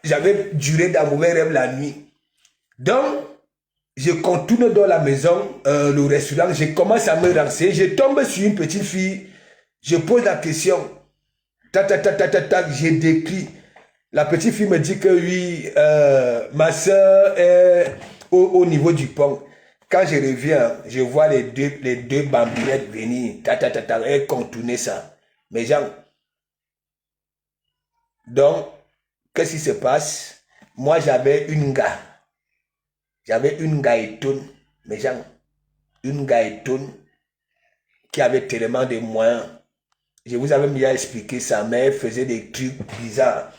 j'avais duré dans mauvais rêve la nuit. Donc, je contourne dans la maison, le restaurant, je commence à me renseigner, je tombe sur une petite fille, je pose la question, j'ai décrit. La petite fille me dit que oui, ma soeur est au niveau du pont. Quand je reviens, je vois les deux bambinettes venir, et contourner ça. Mais Jean, donc, qu'est-ce qui se passe? Moi, j'avais une gars. J'avais une gaïtoune, mais Jean, une gaïtoune qui avait tellement de moyens. Je vous avais bien expliqué ça, mais elle faisait des trucs bizarres.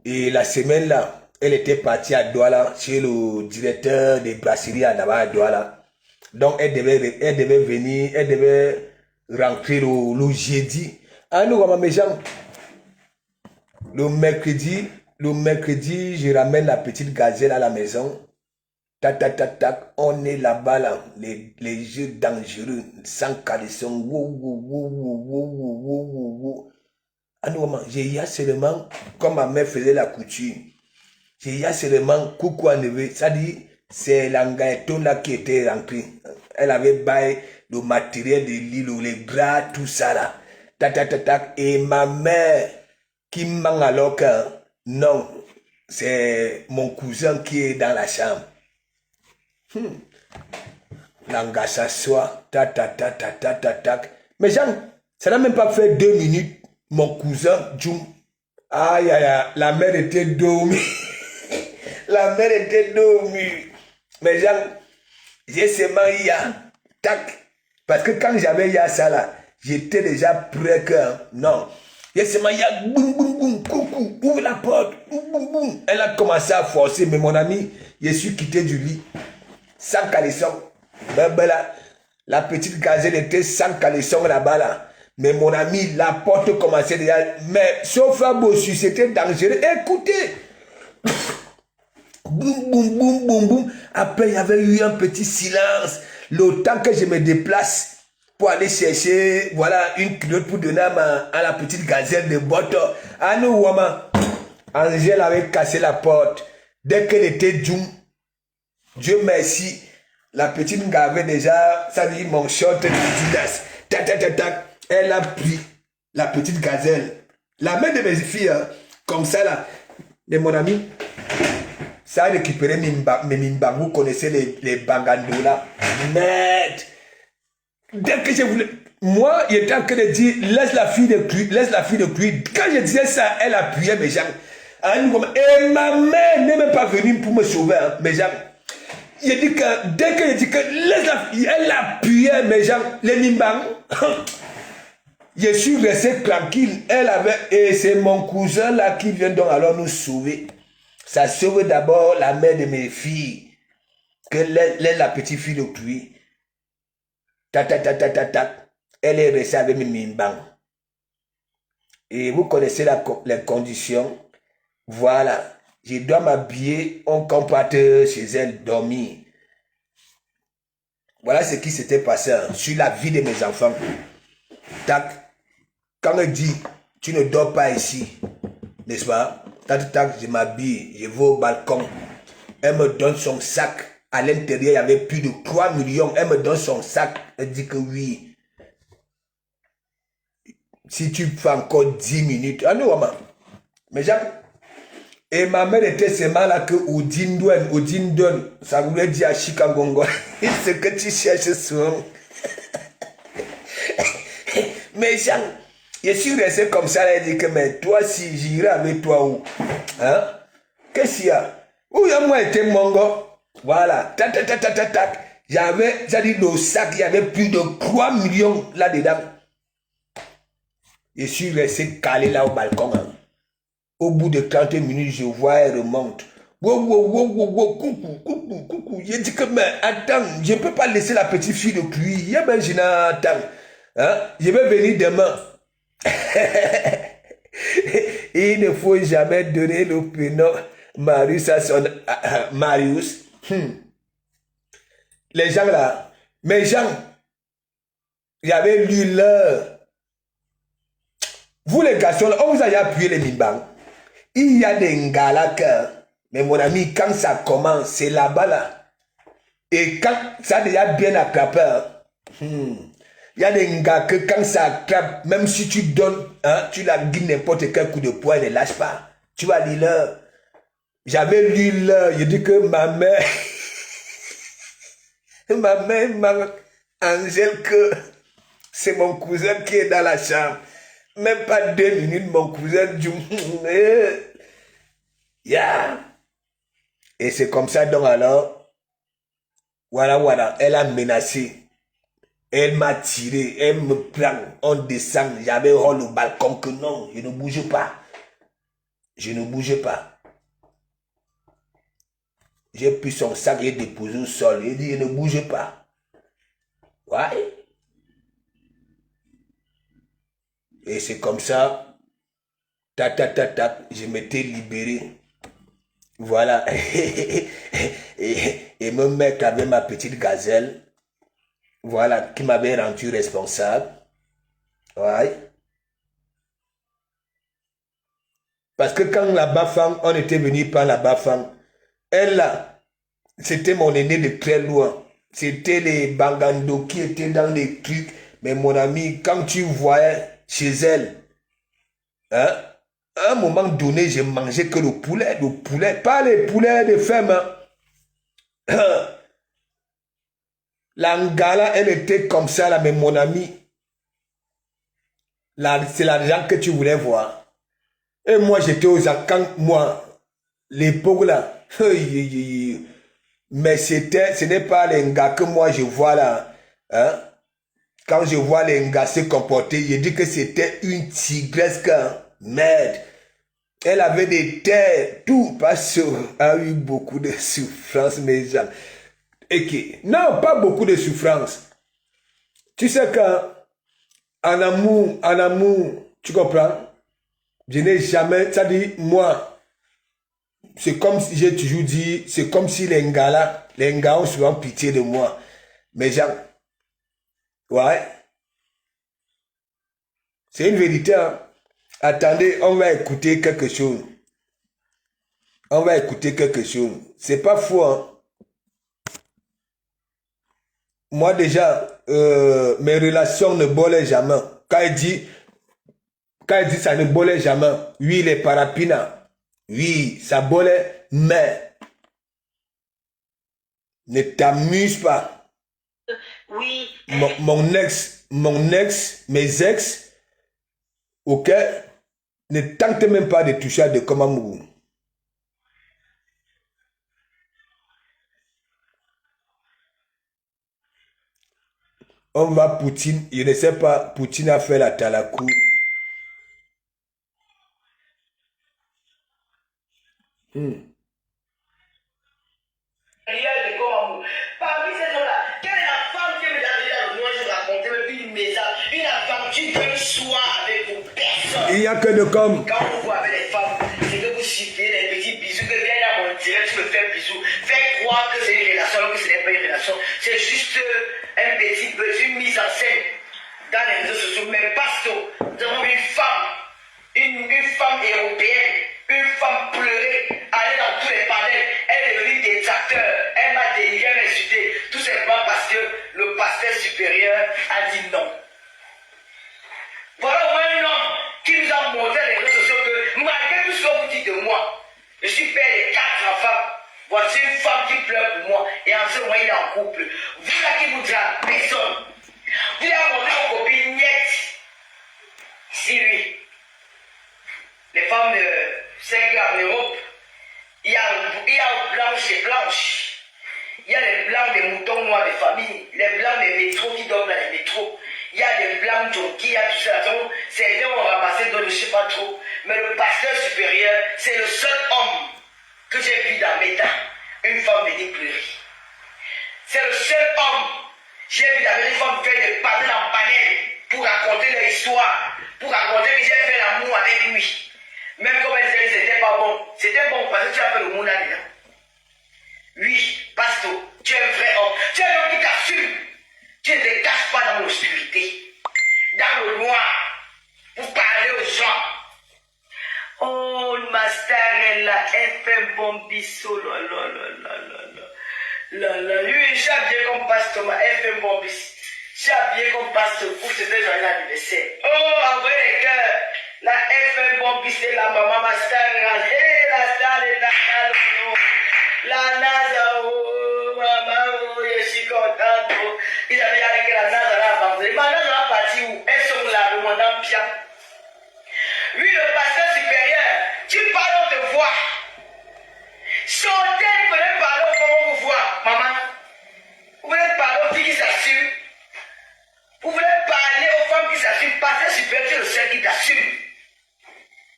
Et la semaine là, elle était partie à Douala, chez le directeur des brasseries là-bas à Douala. Donc elle devait venir, elle devait rentrer le jeudi. Ah nous, mes gens, le mercredi, je ramène la petite gazelle à la maison. Tac, tac, tac, tac, on est là-bas, là, les jeux dangereux, sans caleçon, à nous, j'ai y a seulement, comme ma mère faisait la couture, j'ai y a seulement coucou à neveu, ça dit, c'est l'angaïton là qui était rentré. Elle avait baillé le matériel de l'île, les draps, tout ça là. Tac, tac, tac, tac, et ma mère qui ment alors que non, c'est mon cousin qui est dans la chambre. L'anga s'assoit, tac, tac, tac, tac, tac, tac, tac. Mais Jean, ça n'a même pas fait 2 minutes. Mon cousin, Djoum, aïe, aïe, aïe, la mère était dormie. La mère était dormie. Mais Jean, j'ai seulement tac. Parce que quand j'avais ça là, j'étais déjà prêt que, non. J'ai seulement boum, boum, boum, coucou, ouvre la porte, boum, boum, boum. Elle a commencé à forcer, mais mon ami, je suis quitté du lit. Sans caleçon. Ben, là, la petite gazelle était sans caleçon là-bas là. Mais mon ami, la porte commençait déjà. Mais sauf à Bossu, c'était dangereux. Écoutez. Boum, boum, boum, boum, boum. Après, il y avait eu un petit silence. Le temps que je me déplace pour aller chercher, voilà, une culotte pour donner à la petite gazelle de botte. Ah nous, Wama. Angèle avait cassé la porte. Dès qu'elle était Djoum, Dieu merci, la petite avait déjà, ça dit mon short de Judas. Tac, tac, tac, tac. Elle a pris la petite gazelle. La main de mes filles, hein, comme ça là. Et mon ami, ça a récupéré mes mimbang. Vous connaissez les bangandos là. Merde. Dès que je voulais. Moi, il était en train de dire, laisse la fille de cuire, laisse la fille de cuire. Quand je disais ça, elle appuyait mes jambes. Et ma mère n'est même pas venue pour me sauver, hein, mes jambes. Il dit que dès que je dis que laisse la fille, elle appuyait mes jambes, les mimbang. Je suis resté tranquille. Elle avait, et c'est mon cousin là qui vient donc alors nous sauver. Ça sauve d'abord la mère de mes filles. Que la petite fille de cuit. Elle est restée avec mes mimbang. Et vous connaissez les conditions. Voilà. Je dois m'habiller, on comparte chez elle, dormir. Voilà ce qui s'était passé hein, sur la vie de mes enfants. Tac. Quand elle dit, tu ne dors pas ici, n'est-ce pas? Tac, tac, je m'habille, je vais au balcon. Elle me donne son sac. À l'intérieur, il y avait plus de 3 millions. Elle me donne son sac. Elle dit que oui. Si tu fais encore 10 minutes. Ah non, maman. Mais Jacques. Et ma mère était seulement là que Odindon, ça voulait dire à Chicago. Ce que tu cherches souvent. Mais Jacques. Je suis resté comme ça, elle dit que, mais toi, si j'irai avec toi où? Hein? Qu'est-ce qu'il y a? Où moi était mongo? Voilà. Tac, tac, tac, tac, tac, tac. J'avais, c'est-à-dire, le sac, il y avait plus de 3 millions là-dedans. Je suis resté calé là au balcon. Hein. Au bout de 30 minutes, je vois, elle remonte. Wow, wow, wow, wow, wow, coucou, coucou, coucou. Je dis que, mais attends, je ne peux pas laisser la petite fille de pluie. Je n'attends. Hein? Je vais venir demain. Il ne faut jamais donner le prénom Marius à son... Marius. Les gens là, mes gens, j'avais lu leur... Vous les garçons, on vous a appuyé les mimbangs. Il y a des ngalakas. Mais mon ami, quand ça commence, c'est là-bas là. Et quand ça a déjà bien attrapé, il y a des gars que quand ça attrape, même si tu donnes, hein, tu la guides n'importe quel coup de poing, elle ne lâche pas. Tu vas lire l'heure. J'avais lu l'heure, je dis que ma mère, Angèle, que c'est mon cousin qui est dans la chambre. Même pas 2 minutes, mon cousin dit, yeah. Et c'est comme ça, donc alors, voilà, elle a menacé. Elle m'a tiré, elle me prend, on descend. J'avais le balcon que non, je ne bouge pas. Je ne bouge pas. J'ai pris son sac et déposé au sol. Il dit, je ne bouge pas. Ouais. Et c'est comme ça, je m'étais libéré. Voilà. Et mon mec avait ma petite gazelle. Voilà, qui m'avait rendu responsable. Ouais. Parce que quand la Bafang, on était venu par la Bafang, elle là, c'était mon aîné de très loin. C'était les Bangando qui étaient dans les trucs. Mais mon ami, quand tu voyais chez elle, hein, à un moment donné, j'ai mangé que le poulet, pas les poulets de ferme. Hein. La Ngala, elle était comme ça là, mais mon ami, c'est l'argent que tu voulais voir. Et moi, j'étais aux Akans, moi, l'époque là, mais ce n'est pas les Nga que moi je vois là. Hein? Quand je vois les Nga se comporter, je dis que c'était une tigresse, merde. Elle avait des terres, tout, parce qu'elle a eu beaucoup de souffrance, mes gens. Et qui, non, pas beaucoup de souffrance. Tu sais qu'en amour, tu comprends? Je n'ai jamais, ça dit, moi, c'est comme si j'ai toujours dit, c'est comme si les Ngala ont souvent pitié de moi. Mais gens, ouais, c'est une vérité. Hein? Attendez, on va écouter quelque chose. On va écouter quelque chose. C'est pas faux. Hein? Moi déjà, mes relations ne bolaient jamais. Quand il dit ça ne bolait jamais. Oui, les parapinas. Oui, ça bolait, mais ne t'amuse pas. Oui. Mon ex, mes ex, ok, ne tente même pas de toucher à de Komamou. On va Poutine, je ne sais pas, Poutine a fait la talakou. Parmi ces gens-là, quelle est la femme qui me l'a déjà moi je racontais depuis une message, une aventure d'un soir avec vos personnes. Il n'y a que de comme. Quand vous voyez avec les femmes, c'est que vous sifflez des petits bisous, que viens à mon direct, tu me fais bisous. Fais croire que c'est une relation, que ce n'est pas une relation. C'est juste un petit peu, une mise en scène dans les réseaux sociaux. Mais parce que nous avons une femme européenne, une femme pleurée, aller dans tous les panels, elle est devenue détracteur, elle m'a dénigré, elle m'a insulté, tout simplement parce que le pasteur supérieur a dit non. Voilà au moins un homme qui nous a montré les réseaux sociaux que malgré tout ce que vous dites de moi, je suis père de 4 enfants. Voici une femme qui pleure pour moi et en ce moment il est en couple. Vous là qui vous drague, personne. Vous avez montré vos copines niettes. Si métros qui dorment dans les métros. Il y a des blancs junkies, il y a tout ça. Donc, certains ont ramassé, donc je ne sais pas trop. Mais le pasteur supérieur, c'est le seul homme que j'ai vu dans mes temps. Une femme venir pleurer. C'est le seul homme. J'ai vu avec une femme faire des panels en panel pour raconter leur histoire, pour raconter que j'ai fait l'amour avec lui. Même comme elle disait, c'était pas bon. C'était bon parce que tu as fait le monde là-dedans. Oui, pasteur, tu es un vrai homme. Tu es un homme qui t'assume. Tu ne te caches pas dans l'obscurité, dans le noir, pour parler aux gens. Oh, ma star est là, elle fait un bon bisou. Oui, j'ai habillé comme pasteur, elle fait un bon bisou. J'ai habillé comme pasteur pour c'était joyeux anniversaire. Oh, envoyez les cœurs. Là, elle fait un bon bisou, la maman, ma star est là. Hé, la star est là. La NASA, oh, maman, oh, je suis contente. Oh. Ils avaient dit que la NASA là abandonné. Mais la NASA là partie où? Elles sont là, le monde en bien. Oui, le pasteur supérieur, tu parles, on te voit. Sortez, vous voulez parler, comment vous voit, maman? Vous voulez parler aux filles qui s'assument? Vous voulez parler aux femmes qui s'assument? Pasteur supérieur, c'est le seul qui t'assume.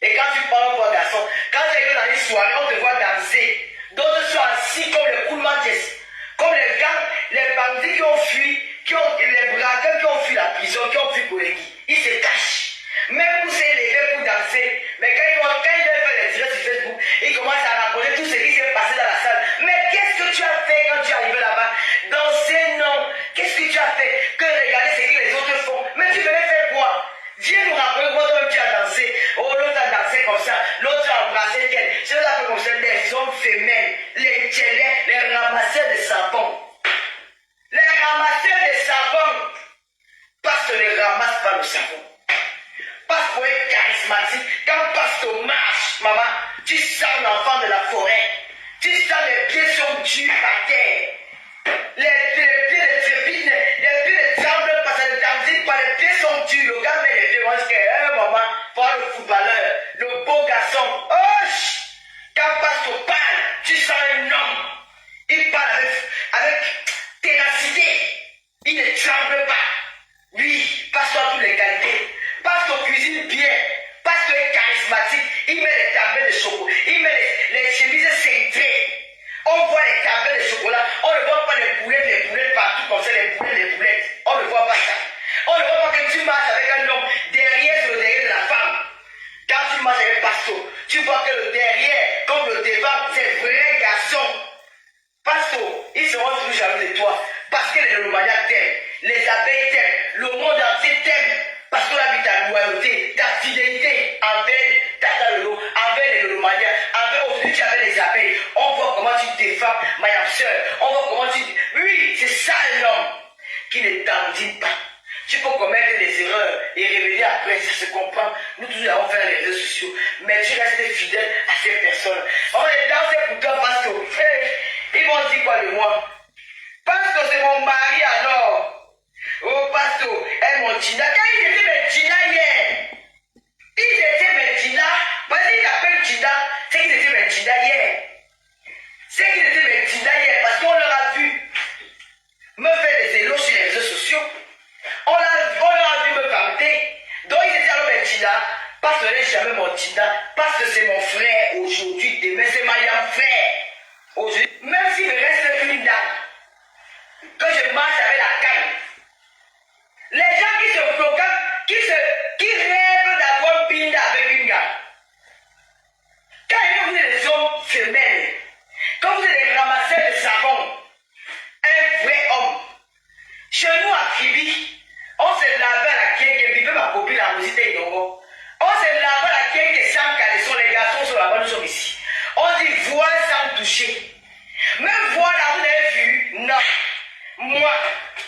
Et quand tu parles aux garçons, quand tu es dans une soirée, on te voit danser. D'autres sont assis comme les coulements Jess. Comme les gars, les bandits qui ont fui, les braqueurs qui ont fui la prison, qui ont fui Kolégi. Ils se cachent. Même pour s'élever, pour danser. Mais quand ils veulent faire les tirets sur Facebook, ils commencent à raconter tout ce qui s'est passé dans la salle. Mais qu'est-ce que tu as fait quand tu es arrivé là-bas? Danser, non. Qu'est-ce que tu as fait? Que regarder ce que les autres font. Mais tu venais faire quoi? Viens nous rappeler comment toi tu as dansé. Oh, l'autre a dansé comme ça. L'autre a embrassé tel. Je les appelle comme ça des hommes femelles. Les tchélés, les ramasseurs de savon. Les ramasseurs de savon. Parce que ne ramasse pas le savon. Parce qu'on est charismatique. Quand Pasteur marche, maman, tu sens l'enfant de la forêt. Tu sens les pieds sont durs par terre. Les pieds de trépine, les pieds de tremble parce que danser par les pieds sont durs. Le gars met les pieds, moi je dis, maman, voir le footballeur, le beau garçon. Oh, quand Pasteur parle, tu sens un homme. Il parle avec ténacité. Il ne tremble pas. Oui, Pasteur a toutes les qualités. Pasteur cuisine bien. Pasteur est charismatique. Il met les tablettes de chocolat. Il met les chemises cintrées. On voit les tablettes de chocolat. On ne voit pas les boulettes partout comme ça, les boulettes. On ne voit pas ça. On ne voit pas que tu marches avec un homme derrière sur le derrière de la femme. Quand tu marches avec Pasteur, tu vois que le derrière, comme le devant, c'est vrai garçon. Pasteur, ils seront toujours jaloux de toi. Parce que les Lolomania t'aiment. Les abeilles t'aiment. Le monde entier t'aime. Parce qu'on a vu ta loyauté, ta fidélité envers Tata Lolo, envers les Lolomania, envers aujourd'hui tu avais les abeilles. On voit comment tu défends ma soeur. On voit comment tu... Oui, c'est ça l'homme qui ne t'endine pas. Tu peux commettre des erreurs et révéler après, ça se comprend. Nous tous avons fait les réseaux sociaux. Mais tu restes fidèle à ces personnes. On est dansé pour toi parce que... ils m'ont dit quoi de moi? Parce que c'est mon mari alors. Oh, pasteur, et mon Gina. Quand ils étaient mes Gina hier, ils étaient mes Gina. Parce qu'ils appellent Gina, c'est qu'ils étaient mes Gina hier. C'est qu'ils étaient mes Gina hier parce qu'on leur a vu me faire des éloges sur les réseaux sociaux. On leur a vu me vanter. Donc ils étaient alors mes Gina. Parce que je n'ai jamais mon Gina. Parce que c'est mon frère aujourd'hui. Demain, c'est ma frère. Aujourd'hui, même s'il me reste une dame, que je marche avec la canne. Les gens qui se bloquent, qui rêvent d'avoir une pinda avec une gars. Quand vous êtes des hommes femelles, quand vous êtes des ramasseurs de savon, un vrai homme. Chez nous à Kibi, on se lavait à la quai, vivait ma copine la musique et Yongo. On se lavait à la quai sans caleçon, les garçons sont là-bas, nous sommes ici. On dit voile sans toucher. Même voile là, vous avez vu? Non. Moi,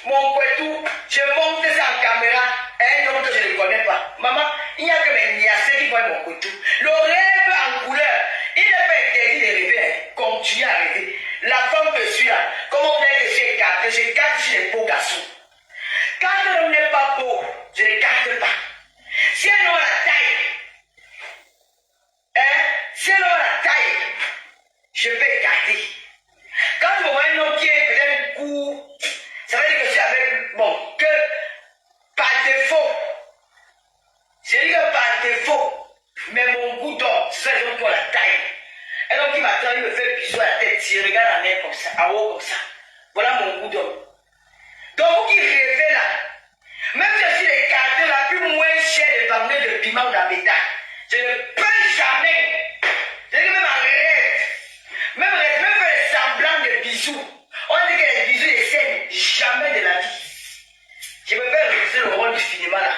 mon poitou, je monte ça en caméra, un homme que je ne connais pas. Maman, il n'y a que mes niassés qui voient mon poitou. Le rêve en couleur, il n'est pas interdit de rêver, continue à rêver. La femme que je suis là, comment vous voulez que je écarte sur les beaux garçons. Quand il me fait bisou à la tête, il regarde la mer comme ça, à haut comme ça. Voilà mon goût d'homme. Donc vous qui rêvez là, même si je suis les cartons la plus moins chère de bambins de piment ou d'abéta, je ne peux jamais. Je dis même en rêve, même faire les semblants de bisous. On dit que les bisous les scènes, jamais de la vie. Je me fais réaliser le rôle du cinéma là.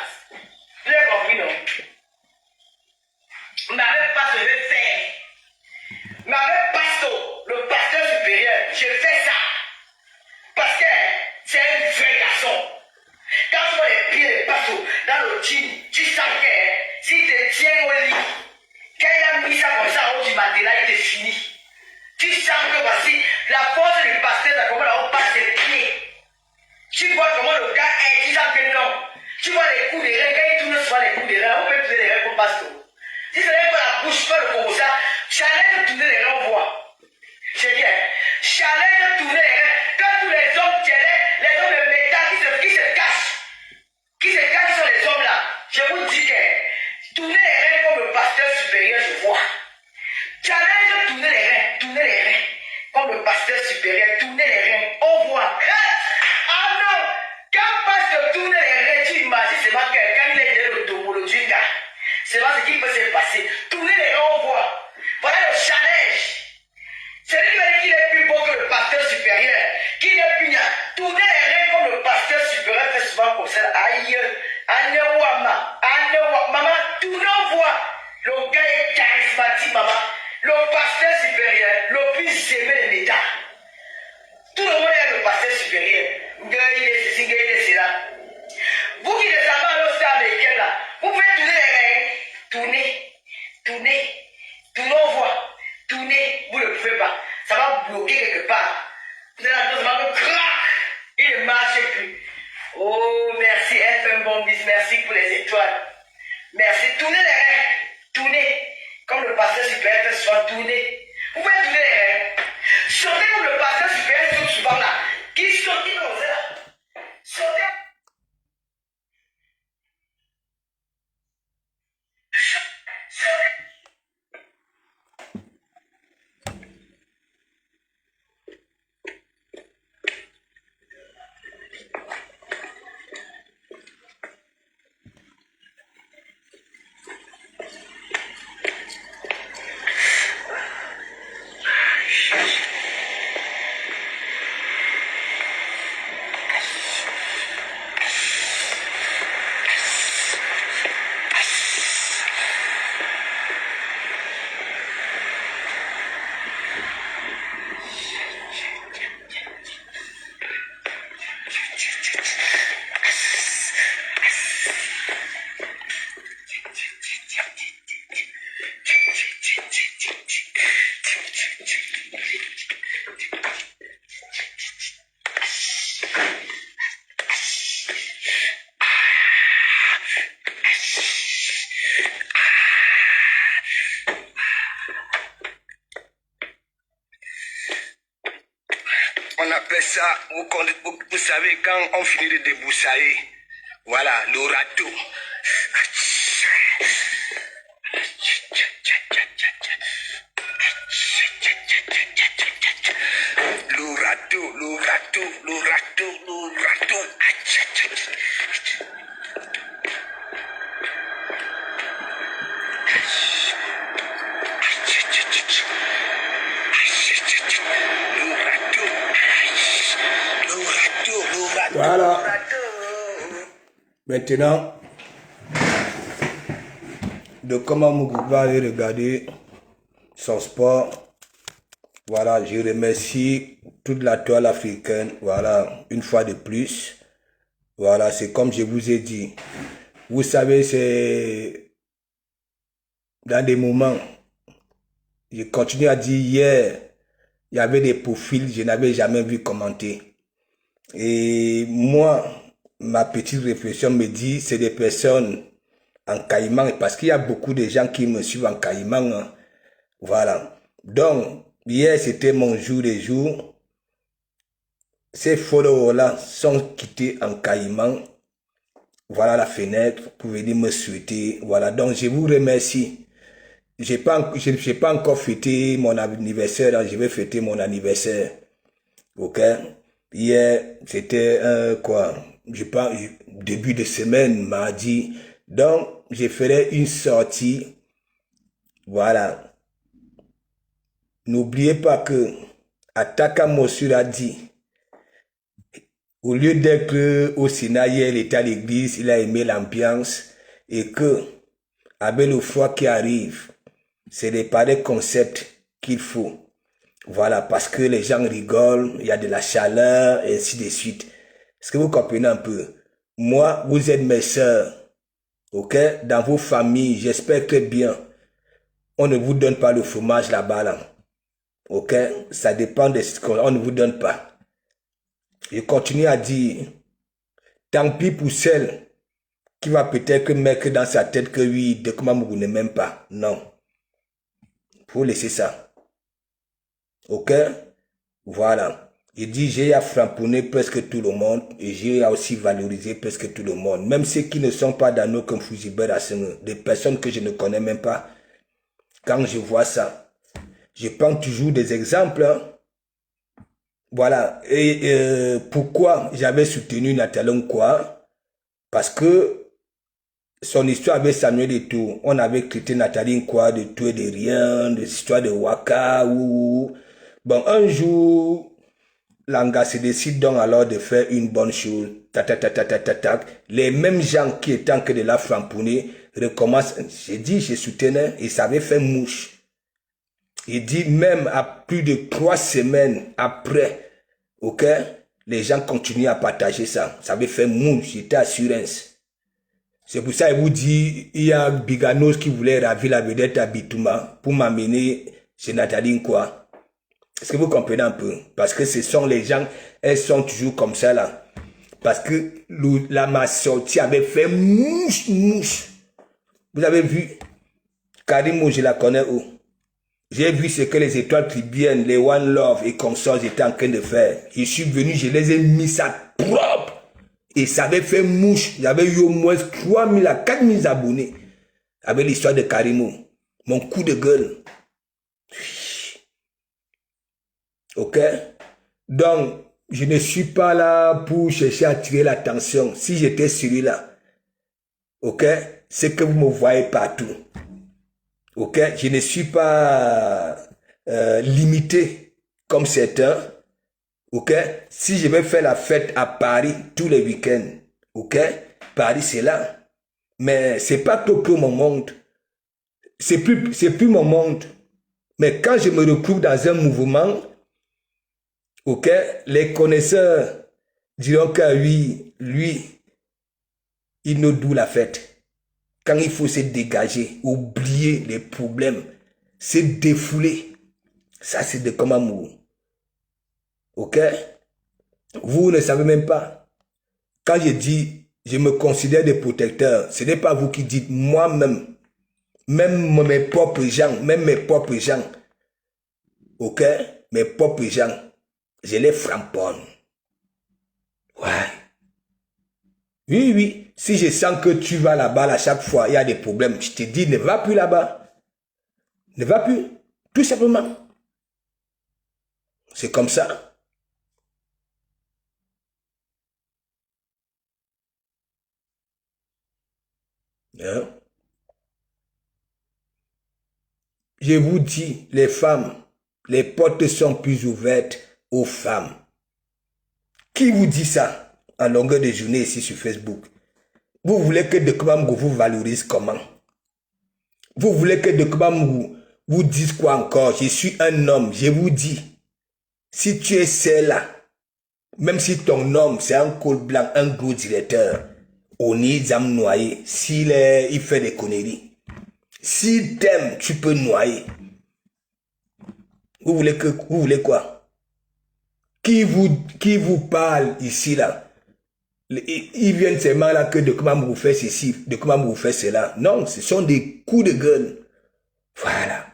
Vous avez compris non? Mais avec pas ce que je vais faire. Mais avec Pasto, le pasteur supérieur, je fais ça. Parce que c'est un vrai garçon. Quand tu vois les pieds de Pasto dans le jean, tu sens que s'il te tient au lit, quand il a mis ça comme ça en haut du matelas, il te finit. Tu sens que voici la force du pasteur, c'est comment là on passe les pieds. Tu vois comment le gars est, tu sens que non. Tu vois les coups de rein, quand il tourne sur les coups de rein, on peut pousser les reins pour Pasto. Si ce n'est pas la bouche, pas le comme ça, challenge de tourner les reins, on voit. C'est bien. Challenge de tourner les reins. Quand tous les hommes tiennent, les hommes de métal qui se cachent sur les hommes là, je vous dis que tourner les reins comme le pasteur supérieur, je vois. Challenge de tourner les reins. Comme le pasteur supérieur, tourner les reins, on voit. Ah non! Quand pasteur tourne les reins, tu imagines, c'est pas quelqu'un qui est dans le domolo du gars. C'est pas ce qui peut se passer. Tourner les reins, on voit. Voilà le challenge. C'est lui qui va dire qu'il est plus beau que le pasteur supérieur. Qu'il est plus bien. Tourner les reins comme le pasteur supérieur fait souvent comme ça. Aïe, maman, tourne, on voit. Le gars est charismatique, maman. Le pasteur supérieur, le plus aimé de l'État. Tout le monde est le pasteur supérieur. Il est ceci, il est cela. Vous qui ne savez pas le stade américain là, vous pouvez tourner les reins. Tournez, on voit. Tournez, vous ne le pouvez pas. Ça va bloquer quelque part. Vous avez la dose de crac. Il ne marche plus. Oh, merci, FM Bombis, merci pour les étoiles. Merci, tournez les reins. Tournez. Comme le pasteur supérieur fait souvent tourner. Vous pouvez tourner les reins. Sortez comme le pasteur supérieur saute souvent là. Qui saute, qui comme ça. Sortez. On appelle ça, vous savez, quand on finit de débroussailler, voilà, le râteau. Le râteau. Voilà. Maintenant, de comment Mougouba allait regarder son sport. Voilà, je remercie toute la toile africaine. Voilà, une fois de plus. Voilà, c'est comme je vous ai dit. Vous savez, c'est dans des moments, je continue à dire hier, il y avait des profils, je n'avais jamais vu commenter. Et moi, ma petite réflexion me dit, c'est des personnes en Caïman, parce qu'il y a beaucoup de gens qui me suivent en Caïman. Hein. Voilà. Donc, hier, c'était mon jour des jours. Ces followers-là sont quittés en Caïman. Voilà la fenêtre pour venir me souhaiter. Voilà. Donc, je vous remercie. j'ai pas encore fêté mon anniversaire, hein, je vais fêter mon anniversaire. Ok? Hier, c'était quoi? Je pense, début de semaine, mardi. Donc, je ferai une sortie. Voilà. N'oubliez pas que Ataka Mossur a dit, au lieu d'être au Sénat hier, il était à l'église, il a aimé l'ambiance et que, avec le froid qui arrive, c'est des pareils concepts qu'il faut. Voilà, parce que les gens rigolent, il y a de la chaleur, et ainsi de suite. Est-ce que vous comprenez un peu? Moi, vous êtes mes sœurs, ok? Dans vos familles, j'espère très bien, on ne vous donne pas le fromage là-bas, là. Ok? Ça dépend de ce qu'on ne vous donne pas. Je continue à dire, tant pis pour celle qui va peut-être mettre dans sa tête que oui, de comment vous ne m'aime pas. Non. Faut laisser ça. Ok? Voilà. Il dit, j'ai à framponner presque tout le monde et j'ai à aussi valoriser presque tout le monde. Même ceux qui ne sont pas dans nos confusibères à des personnes que je ne connais même pas. Quand je vois ça, je prends toujours des exemples. Hein. Voilà. Et pourquoi j'avais soutenu Nathalie Nkwa? Parce que son histoire avec Samuel Eto'o, on avait traité Nathalie Nkwa de tout et de rien, des histoires de Waka ou... Bon, un jour, Langa se décide donc alors de faire une bonne chose. Les mêmes gens qui étaient en train de la framponner recommencent. J'ai dit, je soutenais et ça avait fait mouche. Il dit même à plus de 3 semaines après, ok, les gens continuent à partager ça. Ça avait fait mouche, j'étais assurance. C'est pour ça qu'il vous dit, il y a Biganos qui voulait ravir la vedette à Bitouma pour m'amener chez Nathalie Nkwa. Est-ce que vous comprenez un peu? Parce que ce sont les gens, elles sont toujours comme ça là. Parce que ma sortie avait fait mouche. Vous avez vu, Karimo, je la connais où? J'ai vu ce que les étoiles tribiennes, les One Love et consorts étaient en train de faire. Je suis venu, je les ai mis ça propre. Et ça avait fait mouche. J'avais eu au moins 3000 à 4000 abonnés. Avec l'histoire de Karimo. Mon coup de gueule. Ok? Donc, je ne suis pas là pour chercher à attirer l'attention. Si j'étais celui-là, ok? C'est que vous me voyez partout. Ok? Je ne suis pas limité comme certains. Ok? Si je vais faire la fête à Paris tous les week-ends, ok? Paris, c'est là. Mais c'est pas Tokyo mon monde. C'est plus mon monde. Mais quand je me retrouve dans un mouvement, ok, les connaisseurs diront que oui, lui, il nous doit la fête. Quand il faut se dégager, oublier les problèmes, se défouler, ça c'est de comme amour. Ok? Vous ne savez même pas. Quand je dis, je me considère des protecteurs, ce n'est pas vous qui dites, moi-même, même mes propres gens, ok? Mes propres gens, je les framponne. Ouais. Oui. Si je sens que tu vas là-bas, à chaque fois, il y a des problèmes, je te dis, ne va plus là-bas. Ne va plus. Tout simplement. C'est comme ça. Hein? Je vous dis, les femmes, les portes sont plus ouvertes aux femmes. Qui vous dit ça en longueur de journée ici sur Facebook? Vous voulez que Dekbamou vous valorise comment? Vous voulez que Dekbamou vous dise quoi encore? Je suis un homme, je vous dis. Si tu es celle-là, même si ton homme c'est un col blanc, un gros directeur, on est zam noyé, il fait des conneries. S'il t'aime, tu peux noyer. Vous voulez quoi? Qui vous parle ici là? Ils viennent seulement là que de comment vous faites ceci, de comment vous faites cela. Non, ce sont des coups de gueule. Voilà.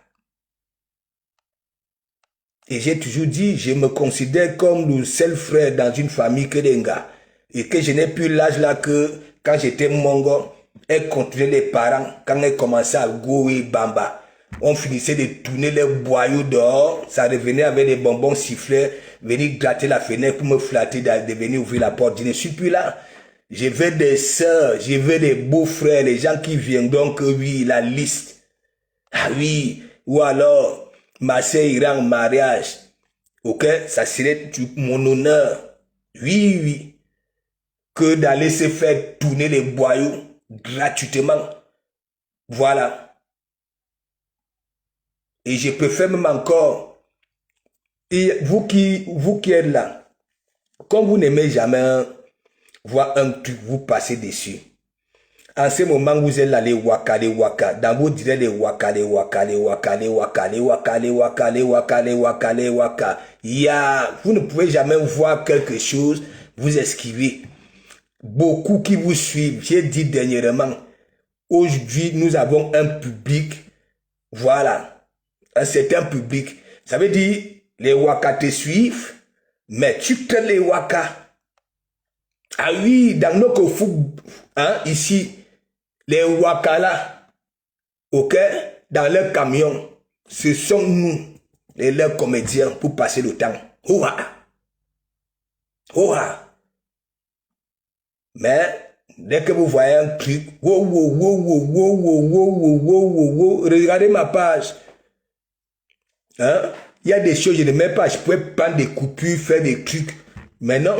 Et j'ai toujours dit, je me considère comme le seul frère dans une famille que des gars. Et que je n'ai plus l'âge là que quand j'étais mongo, elle contrôlait les parents quand elle commençait à go et bamba. On finissait de tourner les boyaux dehors. Ça revenait avec des bonbons sifflets. Venir gratter la fenêtre pour me flatter, de venir ouvrir la porte. Je ne suis plus là. Je veux des sœurs, je veux des beaux-frères, les gens qui viendront que oui, la liste. Ah oui, ou alors, ma sœur ira en mariage. Ok, ça serait mon honneur. Oui, oui. Que d'aller se faire tourner les boyaux gratuitement. Voilà. Et je préfère même encore. Et vous qui êtes là, comme vous n'aimez jamais voir un truc, vous passez dessus. En ce moment, vous êtes là, les waka, les waka. Dans vos directs, les waka, les waka, les waka, les waka, les waka, les waka, les waka, les waka, les waka. Vous ne pouvez jamais voir quelque chose, vous esquivez. Beaucoup qui vous suivent, j'ai dit dernièrement, aujourd'hui, nous avons un public, voilà, un certain public. Ça veut dire, les waka te suivent, mais tu crées les waka. Ah oui, dans nos Kofu, hein, ici, les wakala, ok, dans leur camion, ce sont nous, leurs comédiens, pour passer le temps. Ouah! Ouah! Mais, dès que vous voyez un truc, regardez ma page. Hein? Il y a des choses, je ne mets pas, je pouvais prendre des coupures, faire des trucs. Mais non.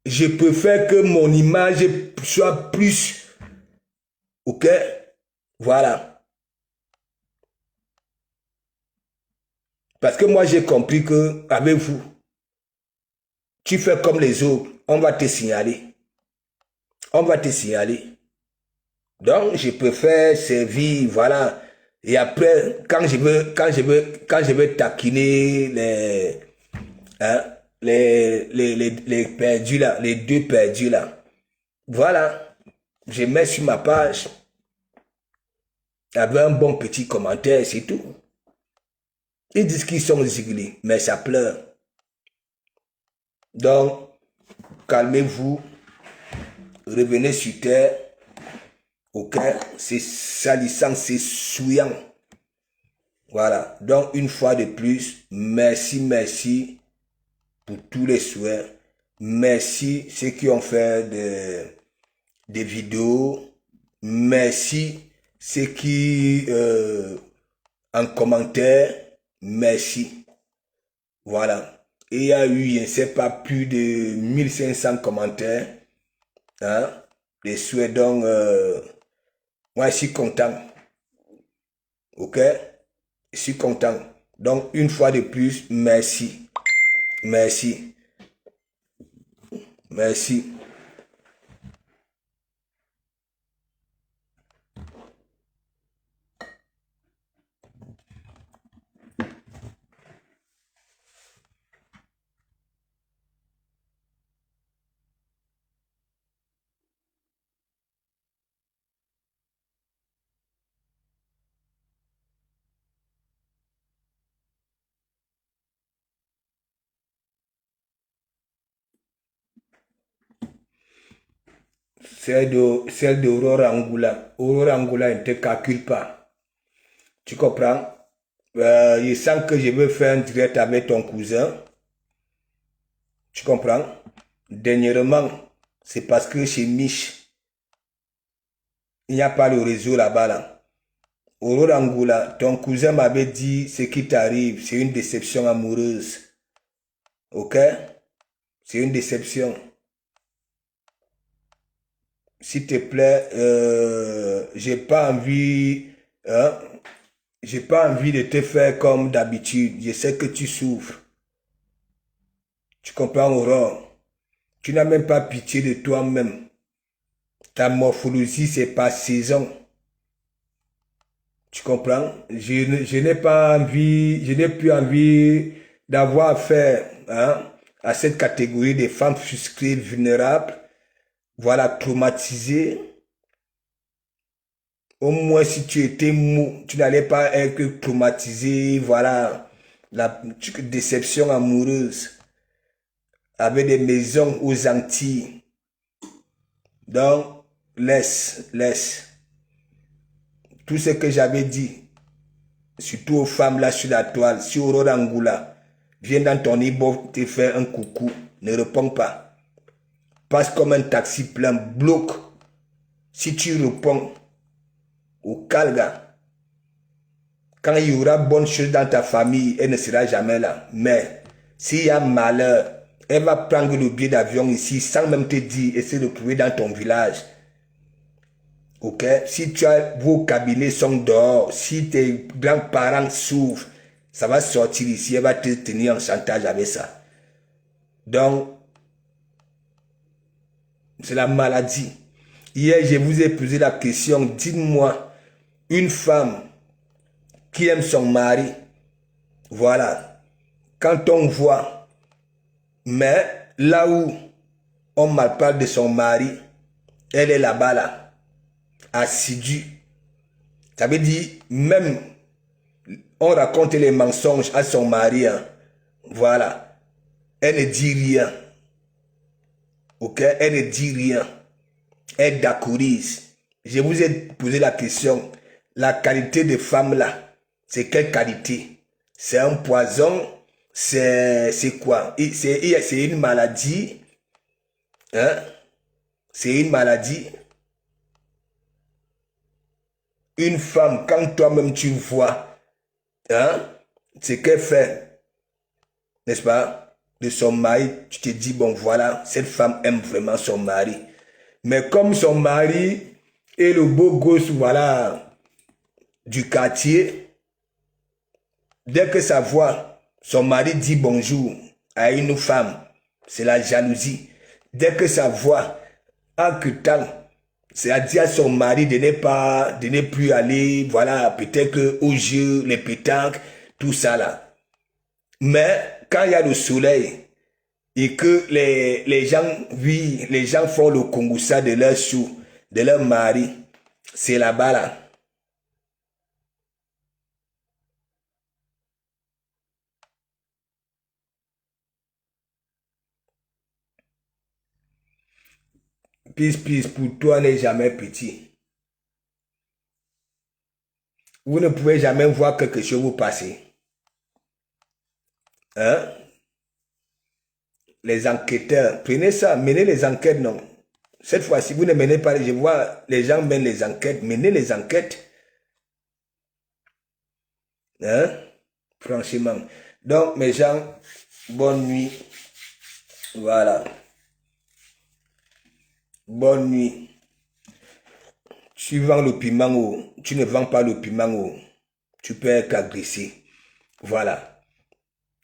Je préfère que mon image soit plus. Ok? Voilà. Parce que moi, j'ai compris que avec vous, tu fais comme les autres. On va te signaler. On va te signaler. Donc, je préfère servir, voilà. Et après, quand je veux taquiner les perdus là, les deux perdus là, voilà, je mets sur ma page avec un bon petit commentaire, c'est tout. Ils disent qu'ils sont ziglés, mais ça pleure. Donc, calmez-vous, revenez sur terre, ok, c'est salissant, c'est souillant. Voilà, donc une fois de plus, merci pour tous les souhaits. Merci ceux qui ont fait des vidéos. Merci ceux qui, en commentaire, merci. Voilà. Et il y a eu, je ne sais pas, plus de 1500 commentaires. Hein? Les souhaits, donc, moi, je suis content. Ok? Je suis content. Donc, une fois de plus, merci. Merci. Merci. Celle d'Aurora Angoula. Aurora Angoula ne te calcule pas. Tu comprends? Je sens que je veux faire un direct avec ton cousin. Tu comprends? Dernièrement, c'est parce que chez Mich, il n'y a pas le réseau là-bas. Là. Aurora Angoula, ton cousin m'avait dit ce qui t'arrive, c'est une déception amoureuse. Ok? C'est une déception. S'il te plaît, j'ai pas envie, hein, j'ai pas envie de te faire comme d'habitude. Je sais que tu souffres. Tu comprends, Aurore? Tu n'as même pas pitié de toi-même. Ta morphologie, c'est par saison. Tu comprends? Je n'ai pas envie, je n'ai plus envie d'avoir affaire, hein, à cette catégorie des femmes frustrées, vulnérables. Voilà, traumatisé. Au moins, si tu étais mou, tu n'allais pas être traumatisé. Voilà, la déception amoureuse. Avec des maisons aux Antilles. Donc, laisse. tout ce que j'avais dit, surtout aux femmes là sur la toile, si Aurora Angoula vient dans ton Ibo te faire un coucou, ne réponds pas. Passe comme un taxi plein, bloque. Si tu réponds au calga, quand il y aura bonne chose dans ta famille, elle ne sera jamais là. Mais s'il y a malheur, elle va prendre le billet d'avion ici sans même te dire, essaie de trouver dans ton village. Ok? Si vos cabinets sont dehors, si tes grands-parents souffrent, ça va sortir ici, elle va te tenir en chantage avec ça. Donc, c'est la maladie. Hier, je vous ai posé la question, dites-moi, une femme qui aime son mari, voilà, quand on voit, mais là où on mal parle de son mari, elle est là-bas, là, assidue. Ça veut dire, même, on raconte les mensonges à son mari, hein, voilà, elle ne dit rien. Ok, elle ne dit rien. Elle d'accourise. Je vous ai posé la question. La qualité de femme là, c'est quelle qualité? C'est un poison? C'est quoi? C'est une maladie? Hein? C'est une maladie? Une femme, quand toi-même tu vois, hein, ce qu'elle fait, n'est-ce pas? De son mari, tu te dis, bon voilà, cette femme aime vraiment son mari. Mais comme son mari est le beau gosse, voilà, du quartier, dès que ça voit, son mari dit bonjour à une femme, c'est la jalousie. Dès que ça voit, en que temps, c'est à dire à son mari de ne plus aller, voilà, peut-être au jeu, les pétanques, tout ça là. Mais quand il y a le soleil et que les gens vivent, les gens font le kongoussa de leur sou, de leur mari, c'est là-bas là. Peace, pour toi n'est jamais petit. Vous ne pouvez jamais voir quelque chose vous passer. Hein? Les enquêteurs, prenez ça, menez les enquêtes, non. Cette fois-ci, vous ne menez pas, je vois les gens mènent les enquêtes, menez les enquêtes. Hein? Franchement. Donc, mes gens, bonne nuit. Voilà. Bonne nuit. Tu vends le piment ou tu ne vends pas le piment ou tu peux être agressé. Voilà.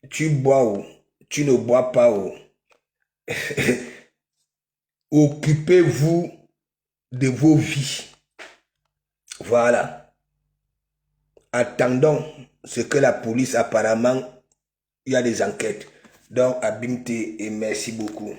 Tu bois ou tu ne bois pas ou occupez-vous de vos vies. Voilà. Attendons ce que la police apparemment, il y a des enquêtes. Donc, Abimte et merci beaucoup.